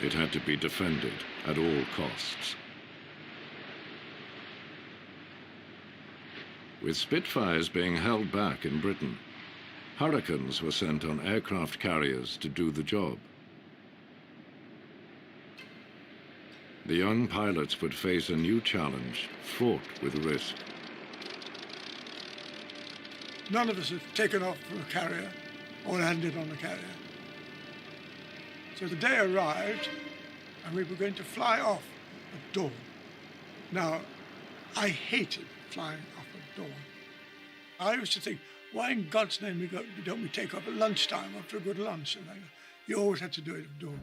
It had to be defended at all costs. With Spitfires being held back in Britain, Hurricanes were sent on aircraft carriers to do the job. The young pilots would face a new challenge, fraught with risk. None of us had taken off from a carrier or landed on a carrier. So the day arrived, and we were going to fly off at dawn. Now, I hated flying off at dawn. I used to think, why in God's name don't we take off at lunchtime after a good lunch? And you always had to do it at dawn.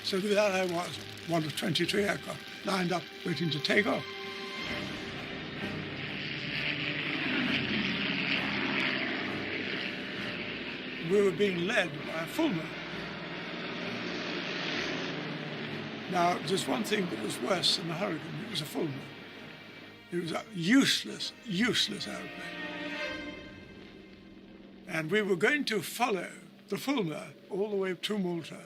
So there I was, one of 23 aircraft, lined up, waiting to take off. We were being led by a Fulmer. Now, there's one thing that was worse than the Hurricane. It was a Fulmer. It was a useless aeroplane. And we were going to follow the Fulmer all the way to Malta.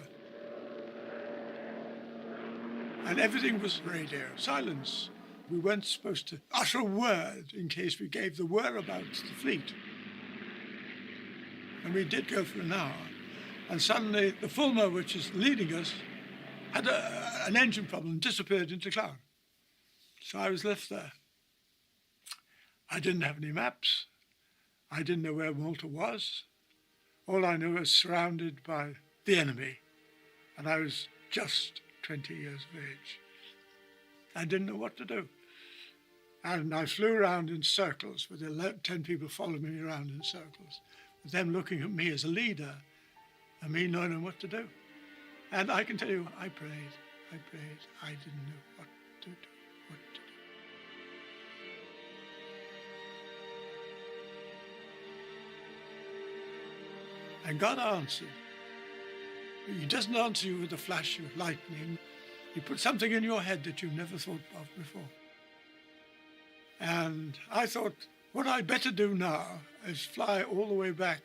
And everything was radio, silence. We weren't supposed to utter a word in case we gave the whereabouts of the fleet. And we did go for an hour. And suddenly the Fulmer, which is leading us, had an engine problem and disappeared into the cloud. So I was left there. I didn't have any maps. I didn't know where Malta was. All I knew was surrounded by the enemy. And I was just 20 years of age. I didn't know what to do. And I flew around in circles with 10 people following me around in circles, with them looking at me as a leader and me not knowing what to do. And I can tell you, I prayed. I didn't know what to do. And God answered. He doesn't answer you with a flash of lightning. He puts something in your head that you've never thought of before. And I thought, what I'd better do now is fly all the way back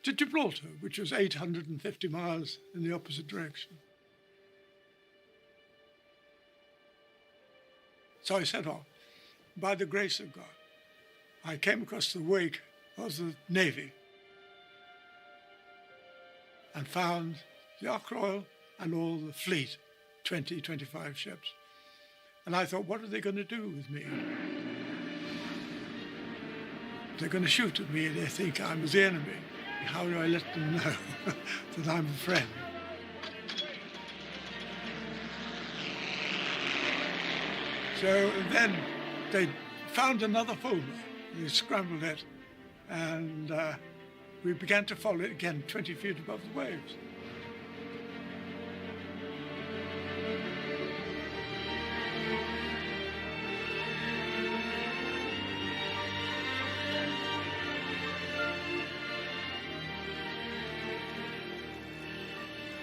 to Gibraltar, which was 850 miles in the opposite direction. So I set off. By the grace of God, I came across the wake of the Navy and found the Ark Royal and all the fleet, 25 ships. And I thought, what are they going to do with me? They're going to shoot at me and they think I'm the enemy. How do I let them know that I'm a friend? So then they found another fulmer. They scrambled it, and we began to follow it again 20 feet above the waves.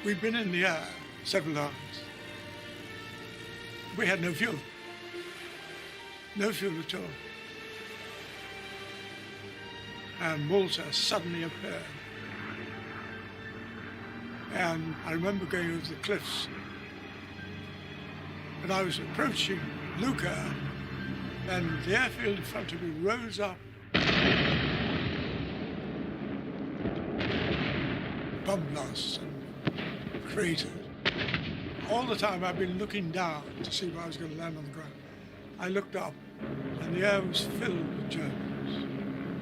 We'd been in the air several hours. We had no fuel. No fuel at all. And Malta suddenly appeared. And I remember going over the cliffs. And I was approaching Lucca, and the airfield in front of me rose up. Bomb blasts and craters. All the time I've been looking down to see where I was going to land on the ground. I looked up, and the air was filled with Germans,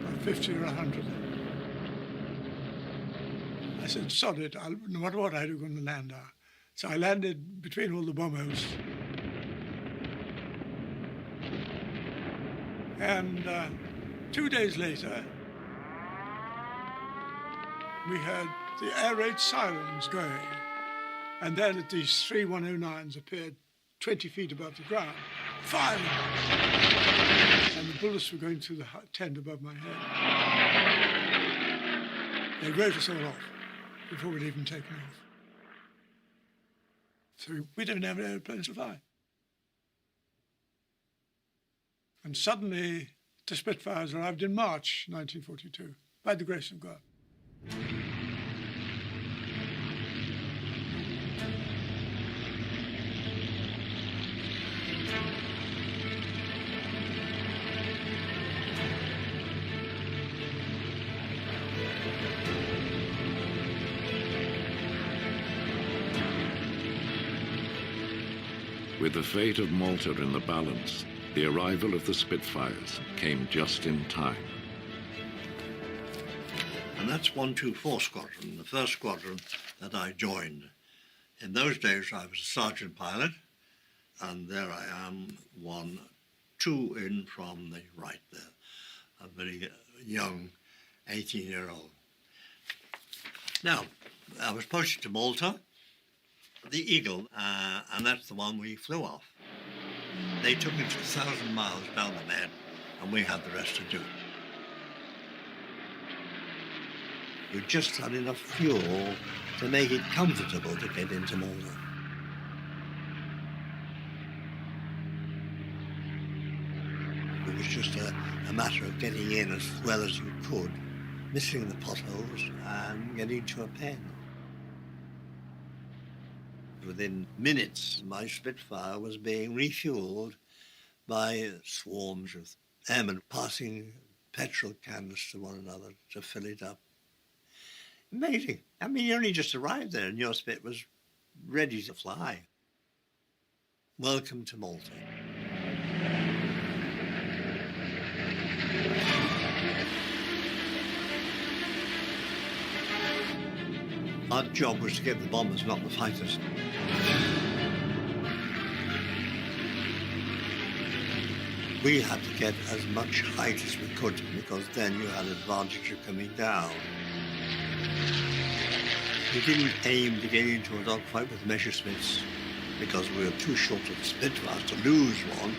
about 50 or 100 of them. I said, sod it, no matter what, I'm going to land out. So I landed between all the bombers. And 2 days later, we heard the air raid sirens going. And then these 3 109s appeared 20 feet above the ground, firing. And the bullets were going through the tent above my head. They wrote us all off before we'd even taken off. So we didn't have airplanes to fly. And suddenly, the Spitfires arrived in March 1942, by the grace of God. With the fate of Malta in the balance, the arrival of the Spitfires came just in time. And that's 124 Squadron, the first squadron that I joined. In those days, I was a sergeant pilot, and there I am, 2 in from the right there, a very young 18-year-old. Now, I was posted to Malta, the Eagle, and that's the one we flew off. They took it 1,000 miles down the Med, and we had the rest to do. We just had enough fuel to make it comfortable to get into Malta. It was just a matter of getting in as well as you could, missing the potholes, and getting to a pen. Within minutes, my Spitfire was being refueled by swarms of airmen passing petrol cans to one another to fill it up. Amazing. I mean, you only just arrived there and your Spit was ready to fly. Welcome to Malta. Our job was to get the bombers, not the fighters. We had to get as much height as we could, because then you had an advantage of coming down. We didn't aim to get into a dogfight with Messerschmitts, because we were too short of the Spitfires to lose one.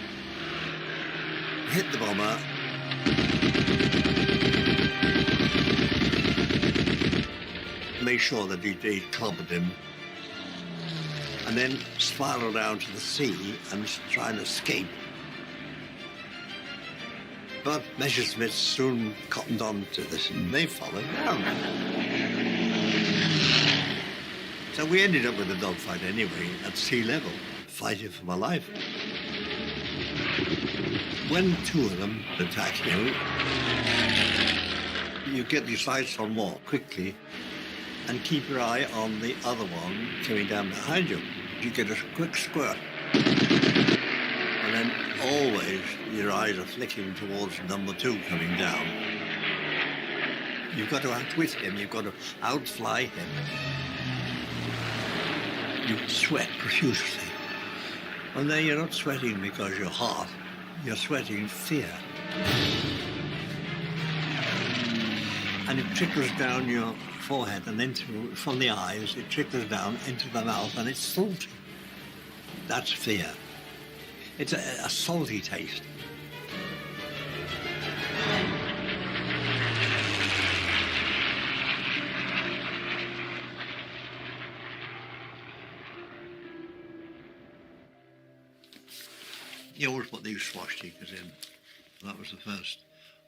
Hit the bomber. Made sure that he clobbered him, and then spiral down to the sea and try and escape. But Messerschmitts soon cottoned on to this, and they followed down. So we ended up with a dogfight anyway, at sea level, fighting for my life. When 2 of them attack you, you get your sights on more quickly, and keep your eye on the other one coming down behind you. You get a quick squirt. And then always your eyes are flicking towards number 2 coming down. You've got to outwit him, you've got to outfly him. You sweat profusely. And then you're not sweating because you're hot, you're sweating fear. And it trickles down your forehead and then from the eyes, it trickles down into the mouth and it's salty. That's fear. It's a salty taste. You always put these swastikas in. That was the first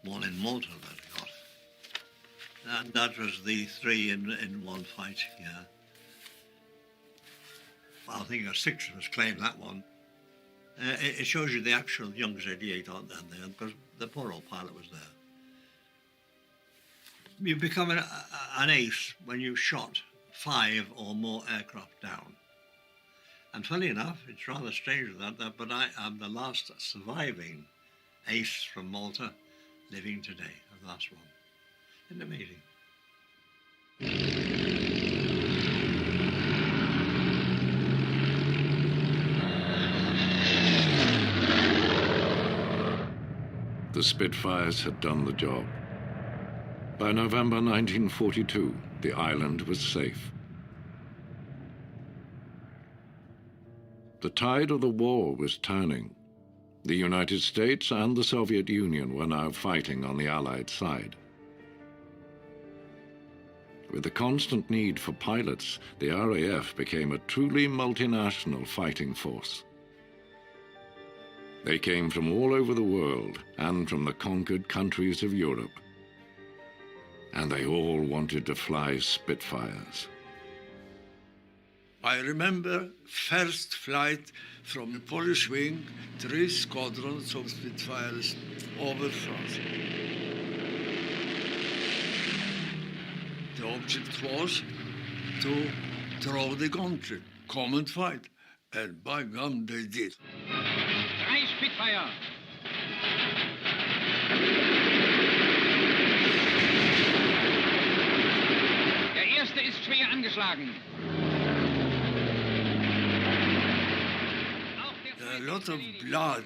one in Malta that I got. And that was the 3 in one fight, yeah. I think a 6 of us claimed that one. It shows you the actual Young's 88 on there, because the poor old pilot was there. You become an ace when you've shot 5 or more aircraft down. And funny enough, it's rather strange that, but I am the last surviving ace from Malta living today, the last one. Isn't it amazing? The Spitfires had done the job. By November 1942, the island was safe. The tide of the war was turning. The United States and the Soviet Union were now fighting on the Allied side. With the constant need for pilots, the RAF became a truly multinational fighting force. They came from all over the world and from the conquered countries of Europe. And they all wanted to fly Spitfires. I remember first flight from the Polish wing, 3 squadrons of Spitfires over France. The object was to throw the gauntlet, come and fight, and by gum they did. 3 Spitfire. Der erste ist schwer angeschlagen. A lot of blood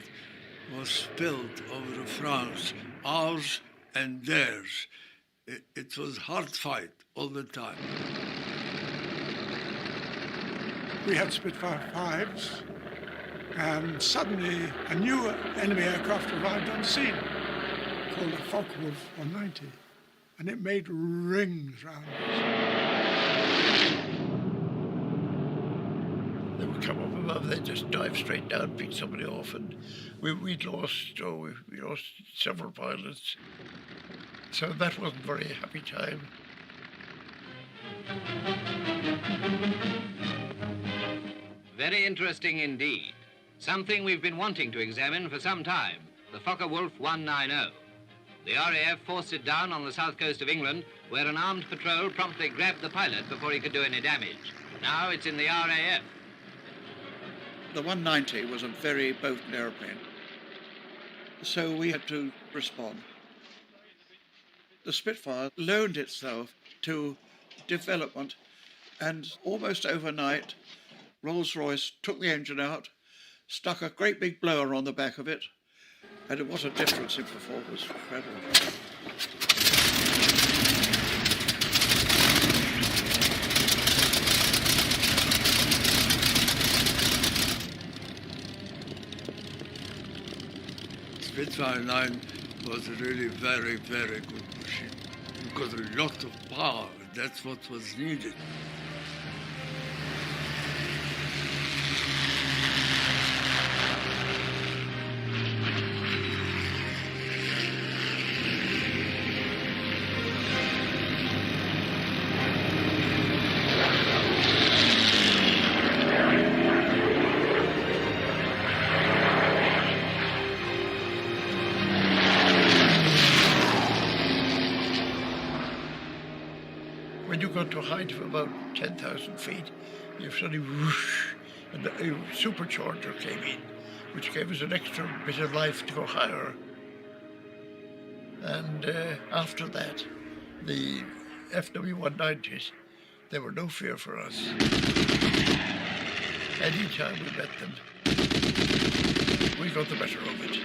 was spilled over France, ours and theirs. It was hard fight all the time. We had Spitfire 5s, and suddenly a new enemy aircraft arrived on scene called the Focke-Wulf 190, and it made rings round us. They would come up above, they'd just dive straight down, pick somebody off, and we lost several pilots. So that wasn't a very happy time. Very interesting indeed. Something we've been wanting to examine for some time, the Focke-Wulf 190. The RAF forced it down on the south coast of England, where an armed patrol promptly grabbed the pilot before he could do any damage. Now it's in the RAF. The 190 was a very potent airplane, so we had to respond. The Spitfire loaned itself to development, and almost overnight, Rolls-Royce took the engine out, stuck a great big blower on the back of it, and it was a difference in performance. Incredible. Spitfire 9 was a really very, very good machine. Because a lot of power, that's what was needed. When you got to a height of about 10,000 feet, you suddenly whoosh, and a supercharger came in, which gave us an extra bit of life to go higher. And after that, the FW-190s, they were no fear for us. Anytime we met them, we got the better of it.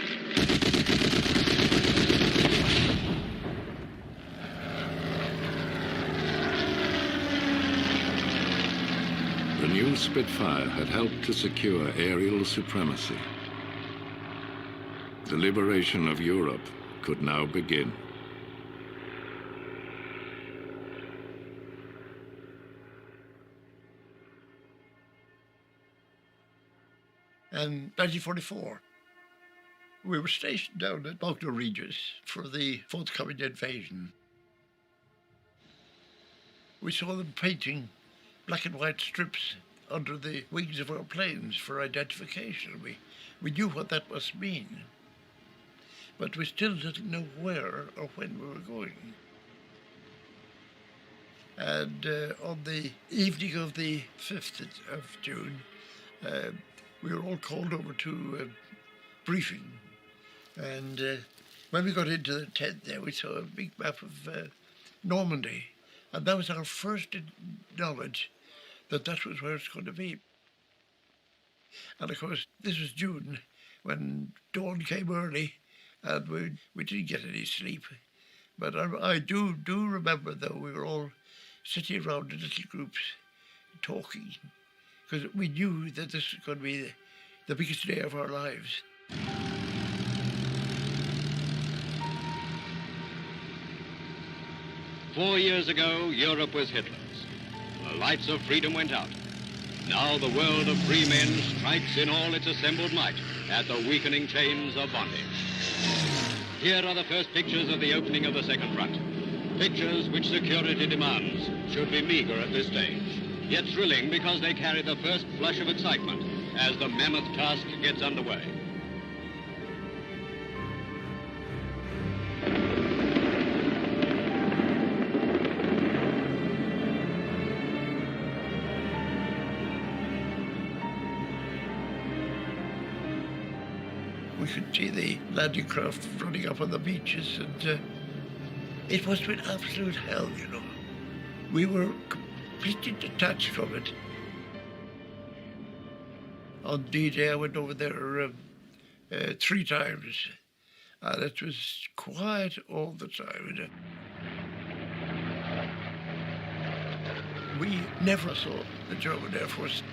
The new Spitfire had helped to secure aerial supremacy. The liberation of Europe could now begin. In 1944, we were stationed down at Bognor Regis for the forthcoming invasion. We saw them painting black and white strips under the wings of our planes for identification. We knew what that must mean, but we still didn't know where or when we were going. And on the evening of the 5th of June, we were all called over to briefing. And when we got into the tent there, we saw a big map of Normandy. And that was our first knowledge that that was where it's going to be. And of course, this was June, when dawn came early, and we didn't get any sleep. But I do remember, though, we were all sitting around in little groups, talking, because we knew that this was going to be the biggest day of our lives. "4 years ago, Europe was Hitler's. The lights of freedom went out. Now the world of free men strikes in all its assembled might at the weakening chains of bondage. Here are the first pictures of the opening of the second front. Pictures which security demands should be meager at this stage, yet thrilling because they carry the first flush of excitement as the mammoth task gets underway. We could see the landing craft running up on the beaches, and it must have been absolute hell, you know. We were completely detached from it. On D-Day, I went over there 3 times, and it was quiet all the time. We never saw the German Air Force.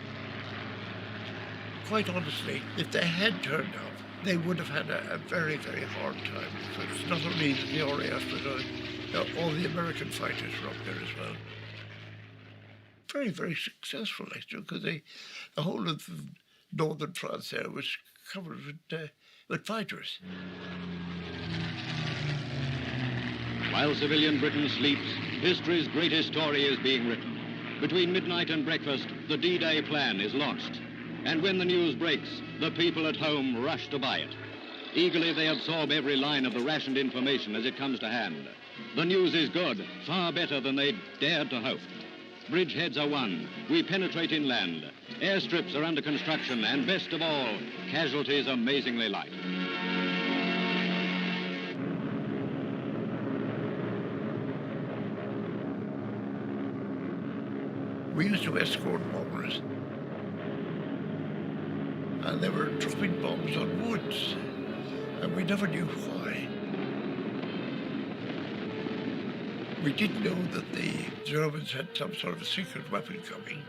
Quite honestly, if they had turned up, they would have had a very, very hard time. So it's not only the RAF, but all the American fighters were up there as well. Very, very successful, actually, because the whole of northern France there was covered with fighters. While civilian Britain sleeps, history's greatest story is being written. Between midnight and breakfast, the D-Day plan is launched. And when the news breaks, the people at home rush to buy it. Eagerly, they absorb every line of the rationed information as it comes to hand. The news is good, far better than they dared to hope. Bridgeheads are won. We penetrate inland. Airstrips are under construction, and best of all, casualties amazingly light. We used to escort bombers, and they were dropping bombs on woods, and we never knew why. We did know that the Germans had some sort of a secret weapon coming.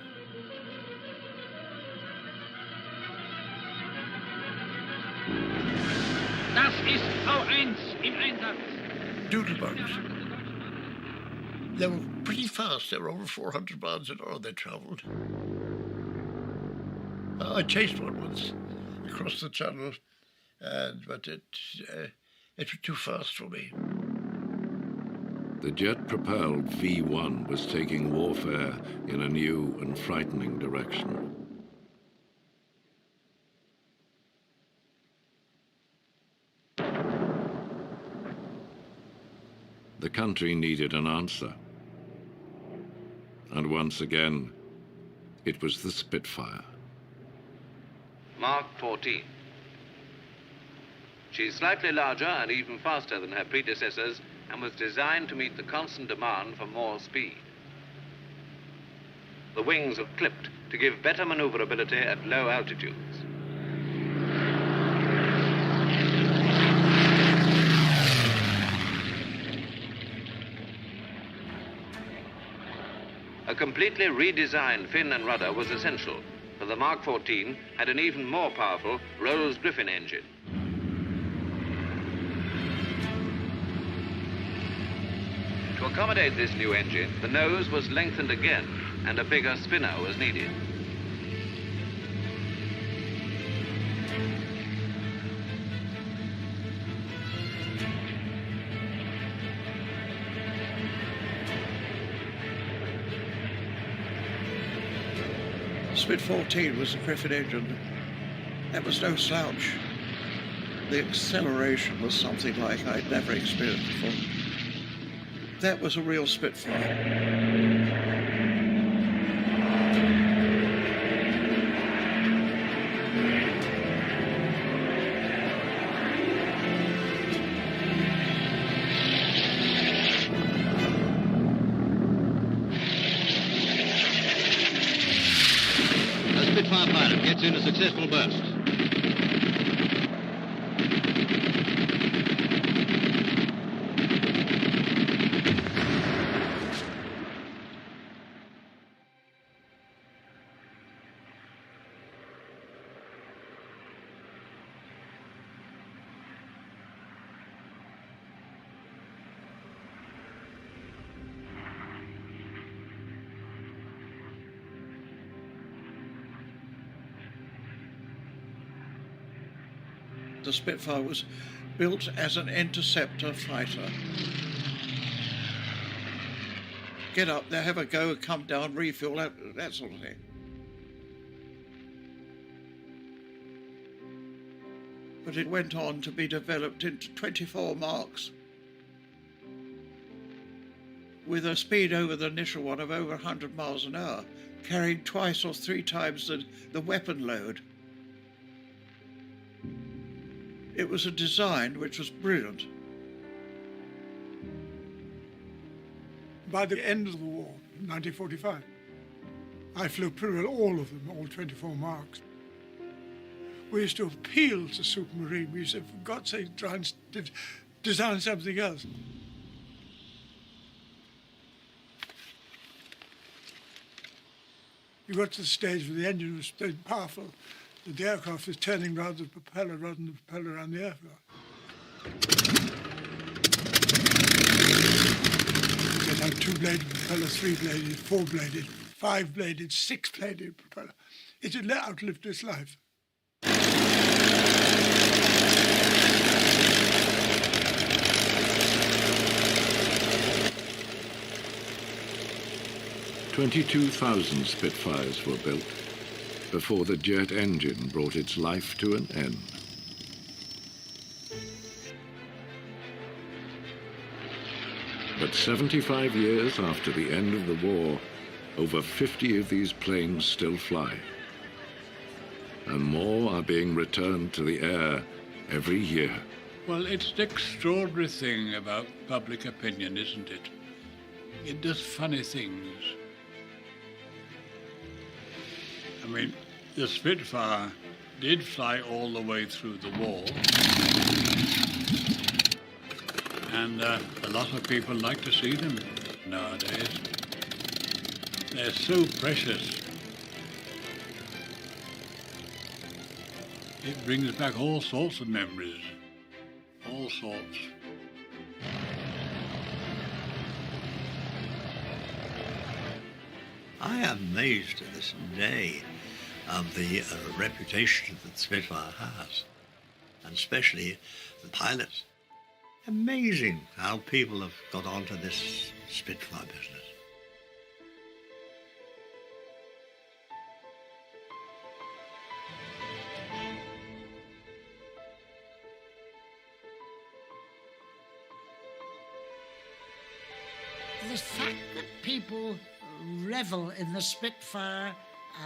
Das ist V1 im Einsatz. Doodlebugs. They were pretty fast. They were over 400 miles an hour they traveled. I chased one once across the channel, but it was too fast for me. The jet-propelled V-1 was taking warfare in a new and frightening direction. The country needed an answer. And once again, it was the Spitfire. Mark 14. She's slightly larger and even faster than her predecessors and was designed to meet the constant demand for more speed. The wings are clipped to give better maneuverability at low altitudes. a completely redesigned fin and rudder was essential, for the Mark 14 had an even more powerful Rolls-Griffin engine. To accommodate this new engine, the nose was lengthened again, and a bigger spinner was needed. Spit 14 was a Griffin engine. That was no slouch. The acceleration was something like I'd never experienced before. That was a real Spitfire. Spitfire pilot gets in a successful burst. The Spitfire was built as an interceptor fighter. Get up there, have a go, come down, refuel, that sort of thing. But it went on to be developed into 24 Marks with a speed over the initial one of over 100 miles an hour, carrying twice or three times the weapon load. It was a design which was brilliant. By the end of the war, 1945, I flew pretty well all of them, all 24 Marks. We used to appeal to Supermarine. We said, for God's sake, try and design something else. You got to the stage where the engine was so powerful that the aircraft was turning around the propeller rather than the propeller around the aircraft. You could have two-bladed propeller, three-bladed, four-bladed, five-bladed, six-bladed propeller. It had outlived its life. "22,000 Spitfires were built before the jet engine brought its life to an end. But 75 years after the end of the war, over 50 of these planes still fly, and more are being returned to the air every year. Well, it's the extraordinary thing about public opinion, isn't it? It does funny things. I mean, the Spitfire did fly all the way through the war, and a lot of people like to see them nowadays. They're so precious. It brings back all sorts of memories, all sorts. I am amazed to this day of the reputation that the Spitfire has, and especially the pilots. Amazing how people have got onto this Spitfire business. The fact that people revel in the Spitfire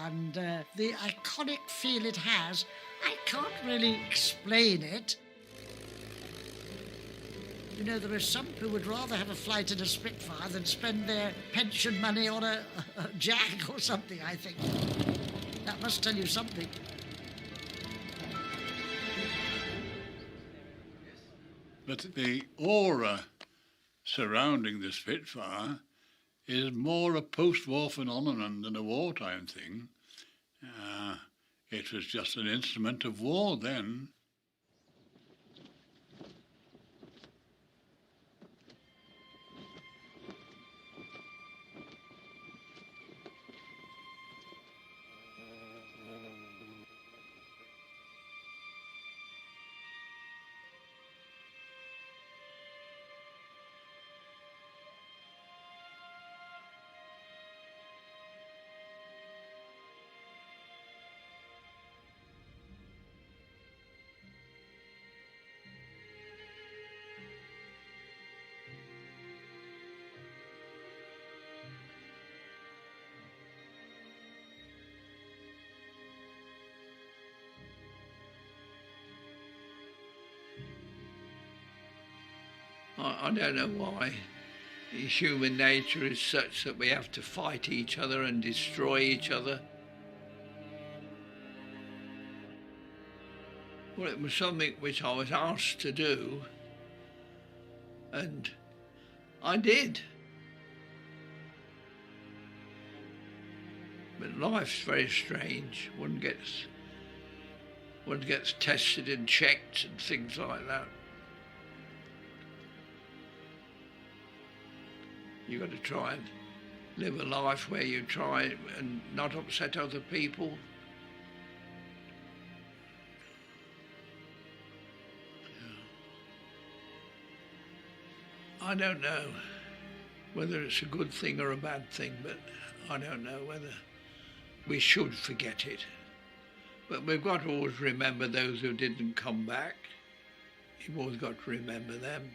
and the iconic feel it has, I can't really explain it. You know, there are some who would rather have a flight in a Spitfire than spend their pension money on a Jag or something, I think. That must tell you something. But the aura surrounding the Spitfire is more a post-war phenomenon than a wartime thing. It was just an instrument of war then. I don't know why human nature is such that we have to fight each other and destroy each other. Well, it was something which I was asked to do, and I did. But life's very strange. One gets tested and checked and things like that. You've got to try and live a life where you try and not upset other people. I don't know whether it's a good thing or a bad thing, but I don't know whether we should forget it. But we've got to always remember those who didn't come back. You've always got to remember them.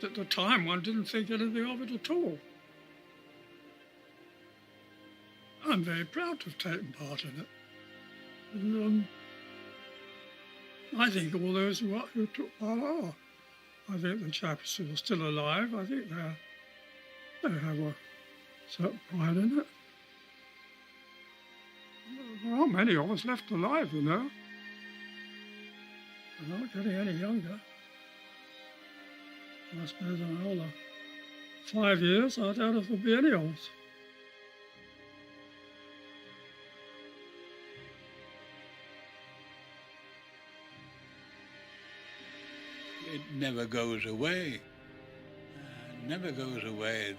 At the time, one didn't think anything of it at all. I'm very proud to have taken part in it. And, I think all those who took part are. I think the chaps who are still alive, I think they have a certain pride in it. There aren't many of us left alive, you know. We're not getting any younger. I suppose in another 5 years, I doubt if there'll be any of us. It never goes away. Never goes away,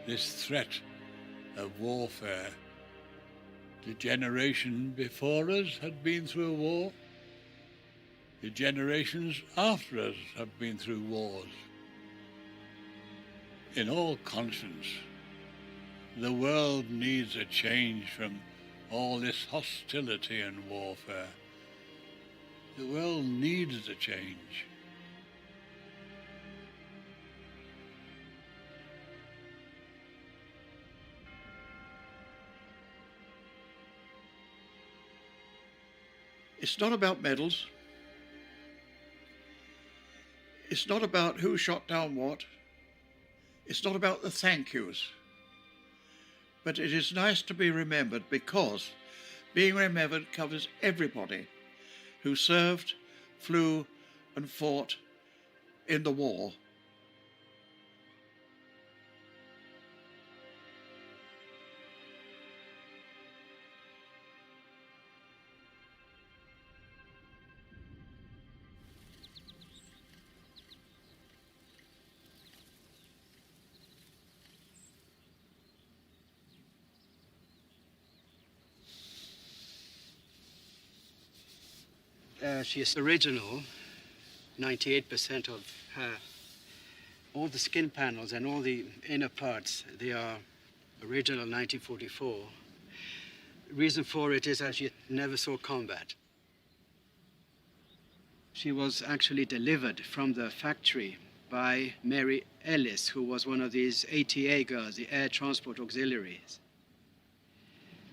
this threat of warfare. The generation before us had been through a war. The generations after us have been through wars. In all conscience, the world needs a change from all this hostility and warfare. The world needs a change. It's not about medals. It's not about who shot down what. It's not about the thank yous. But it is nice to be remembered because being remembered covers everybody who served, flew and fought in the war. She is original, 98% of her. All the skin panels and all the inner parts, they are original 1944. The reason for it is that she never saw combat. She was actually delivered from the factory by Mary Ellis, who was one of these ATA girls, the Air Transport Auxiliaries.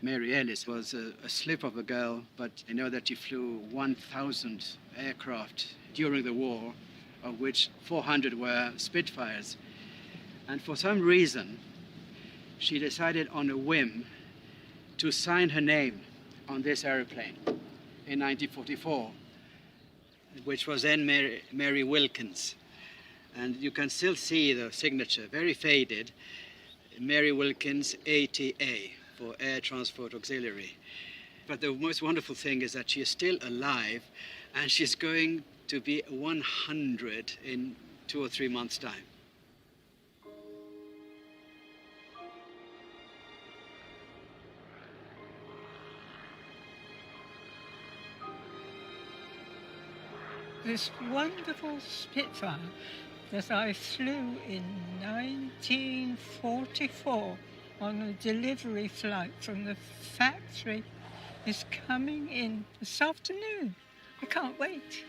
Mary Ellis was a slip of a girl, but I know that she flew 1,000 aircraft during the war, of which 400 were Spitfires. And for some reason, she decided on a whim to sign her name on this aeroplane in 1944, which was then Mary Wilkins. And you can still see the signature, very faded, Mary Wilkins, ATA, for Air Transport Auxiliary. But the most wonderful thing is that she is still alive, and she's going to be 100 in 2 or 3 months' time. This wonderful Spitfire that I flew in 1944 on a delivery flight from the factory is coming in this afternoon. I can't wait.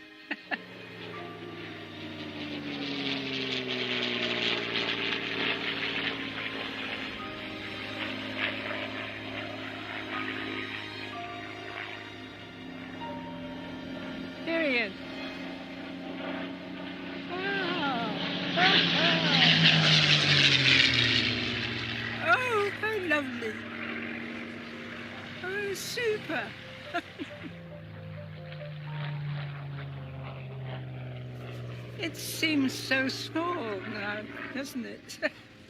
Here he is. Oh, how lovely. Oh, super. It seems so small now, doesn't it?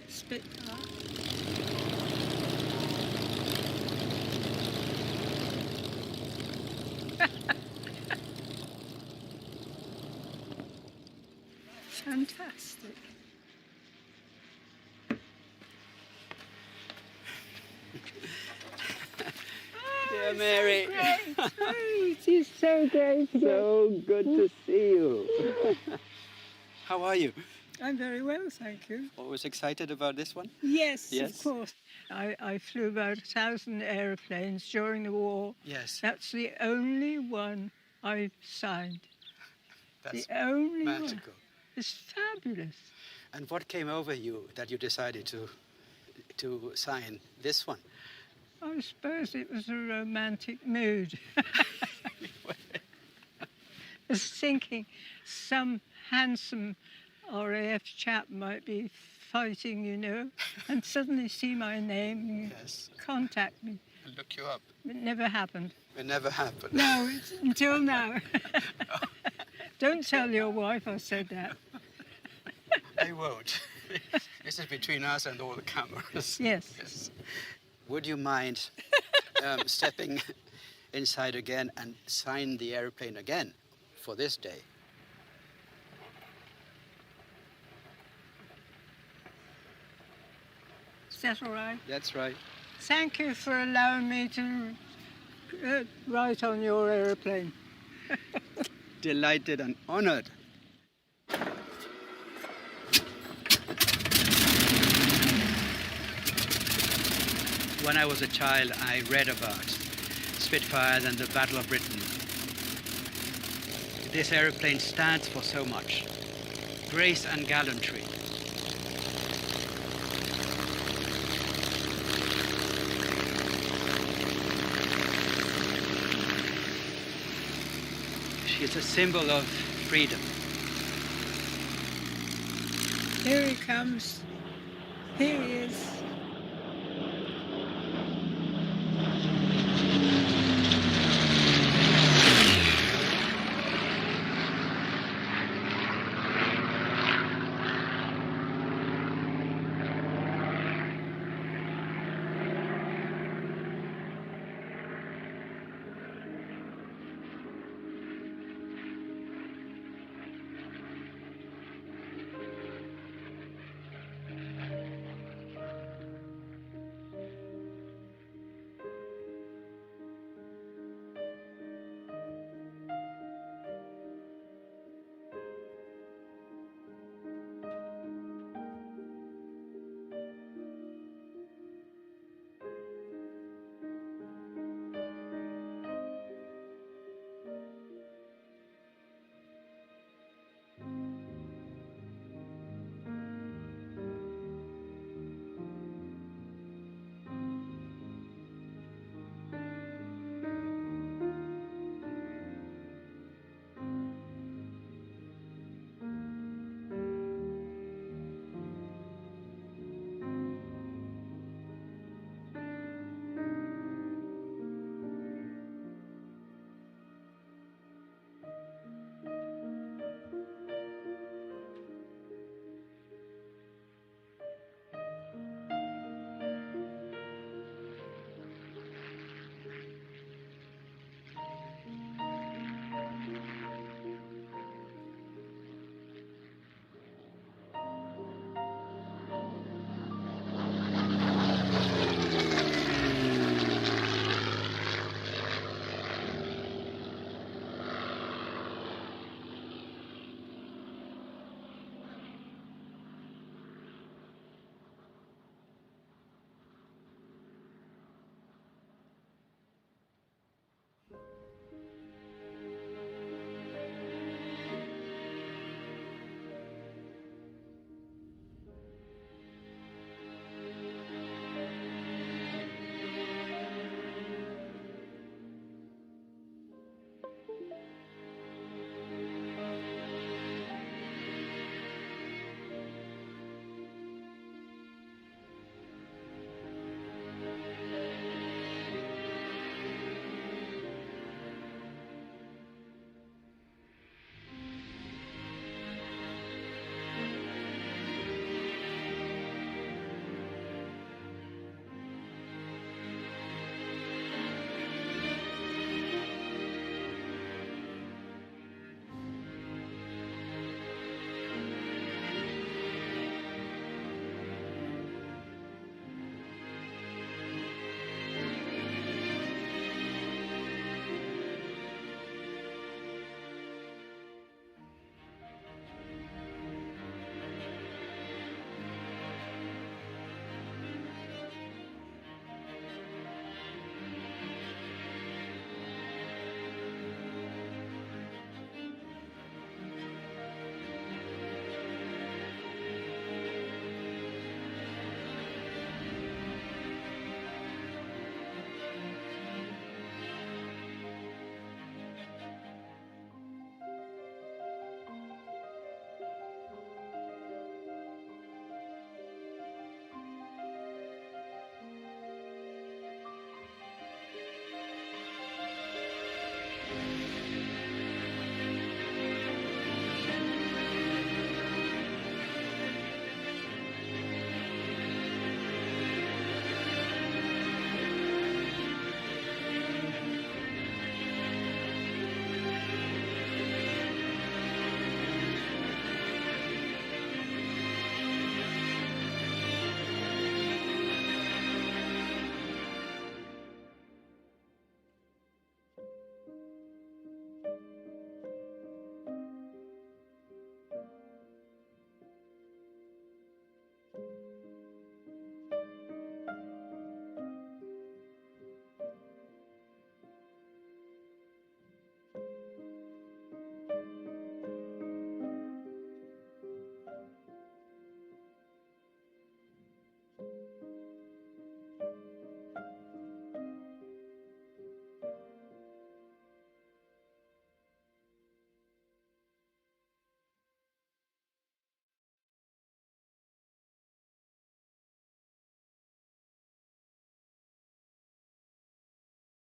Spitfire. Fantastic. Dear Mary. So great. Oh, it is so great. So good to see you. How are you? I'm very well, thank you. Always excited about this one? Yes, of course. I flew about 1,000 aeroplanes during the war. Yes. That's the only one I've signed. That's the only magical. one. It's fabulous. And what came over you that you decided to sign this one? I suppose it was a romantic mood. I was thinking some handsome RAF chap might be fighting, you know, and suddenly see my name and contact me. And look you up. It never happened. It never happened. No, until now. Don't tell your wife I said that. I won't. This is between us and all the cameras. Yes. Would you mind stepping inside again and sign the airplane again for this day? Is that all right? That's right. Thank you for allowing me to write on your aeroplane. Delighted and honored. When I was a child, I read about Spitfires and the Battle of Britain. This aeroplane stands for so much. Grace and gallantry. She is a symbol of freedom. Here he comes. Here he is.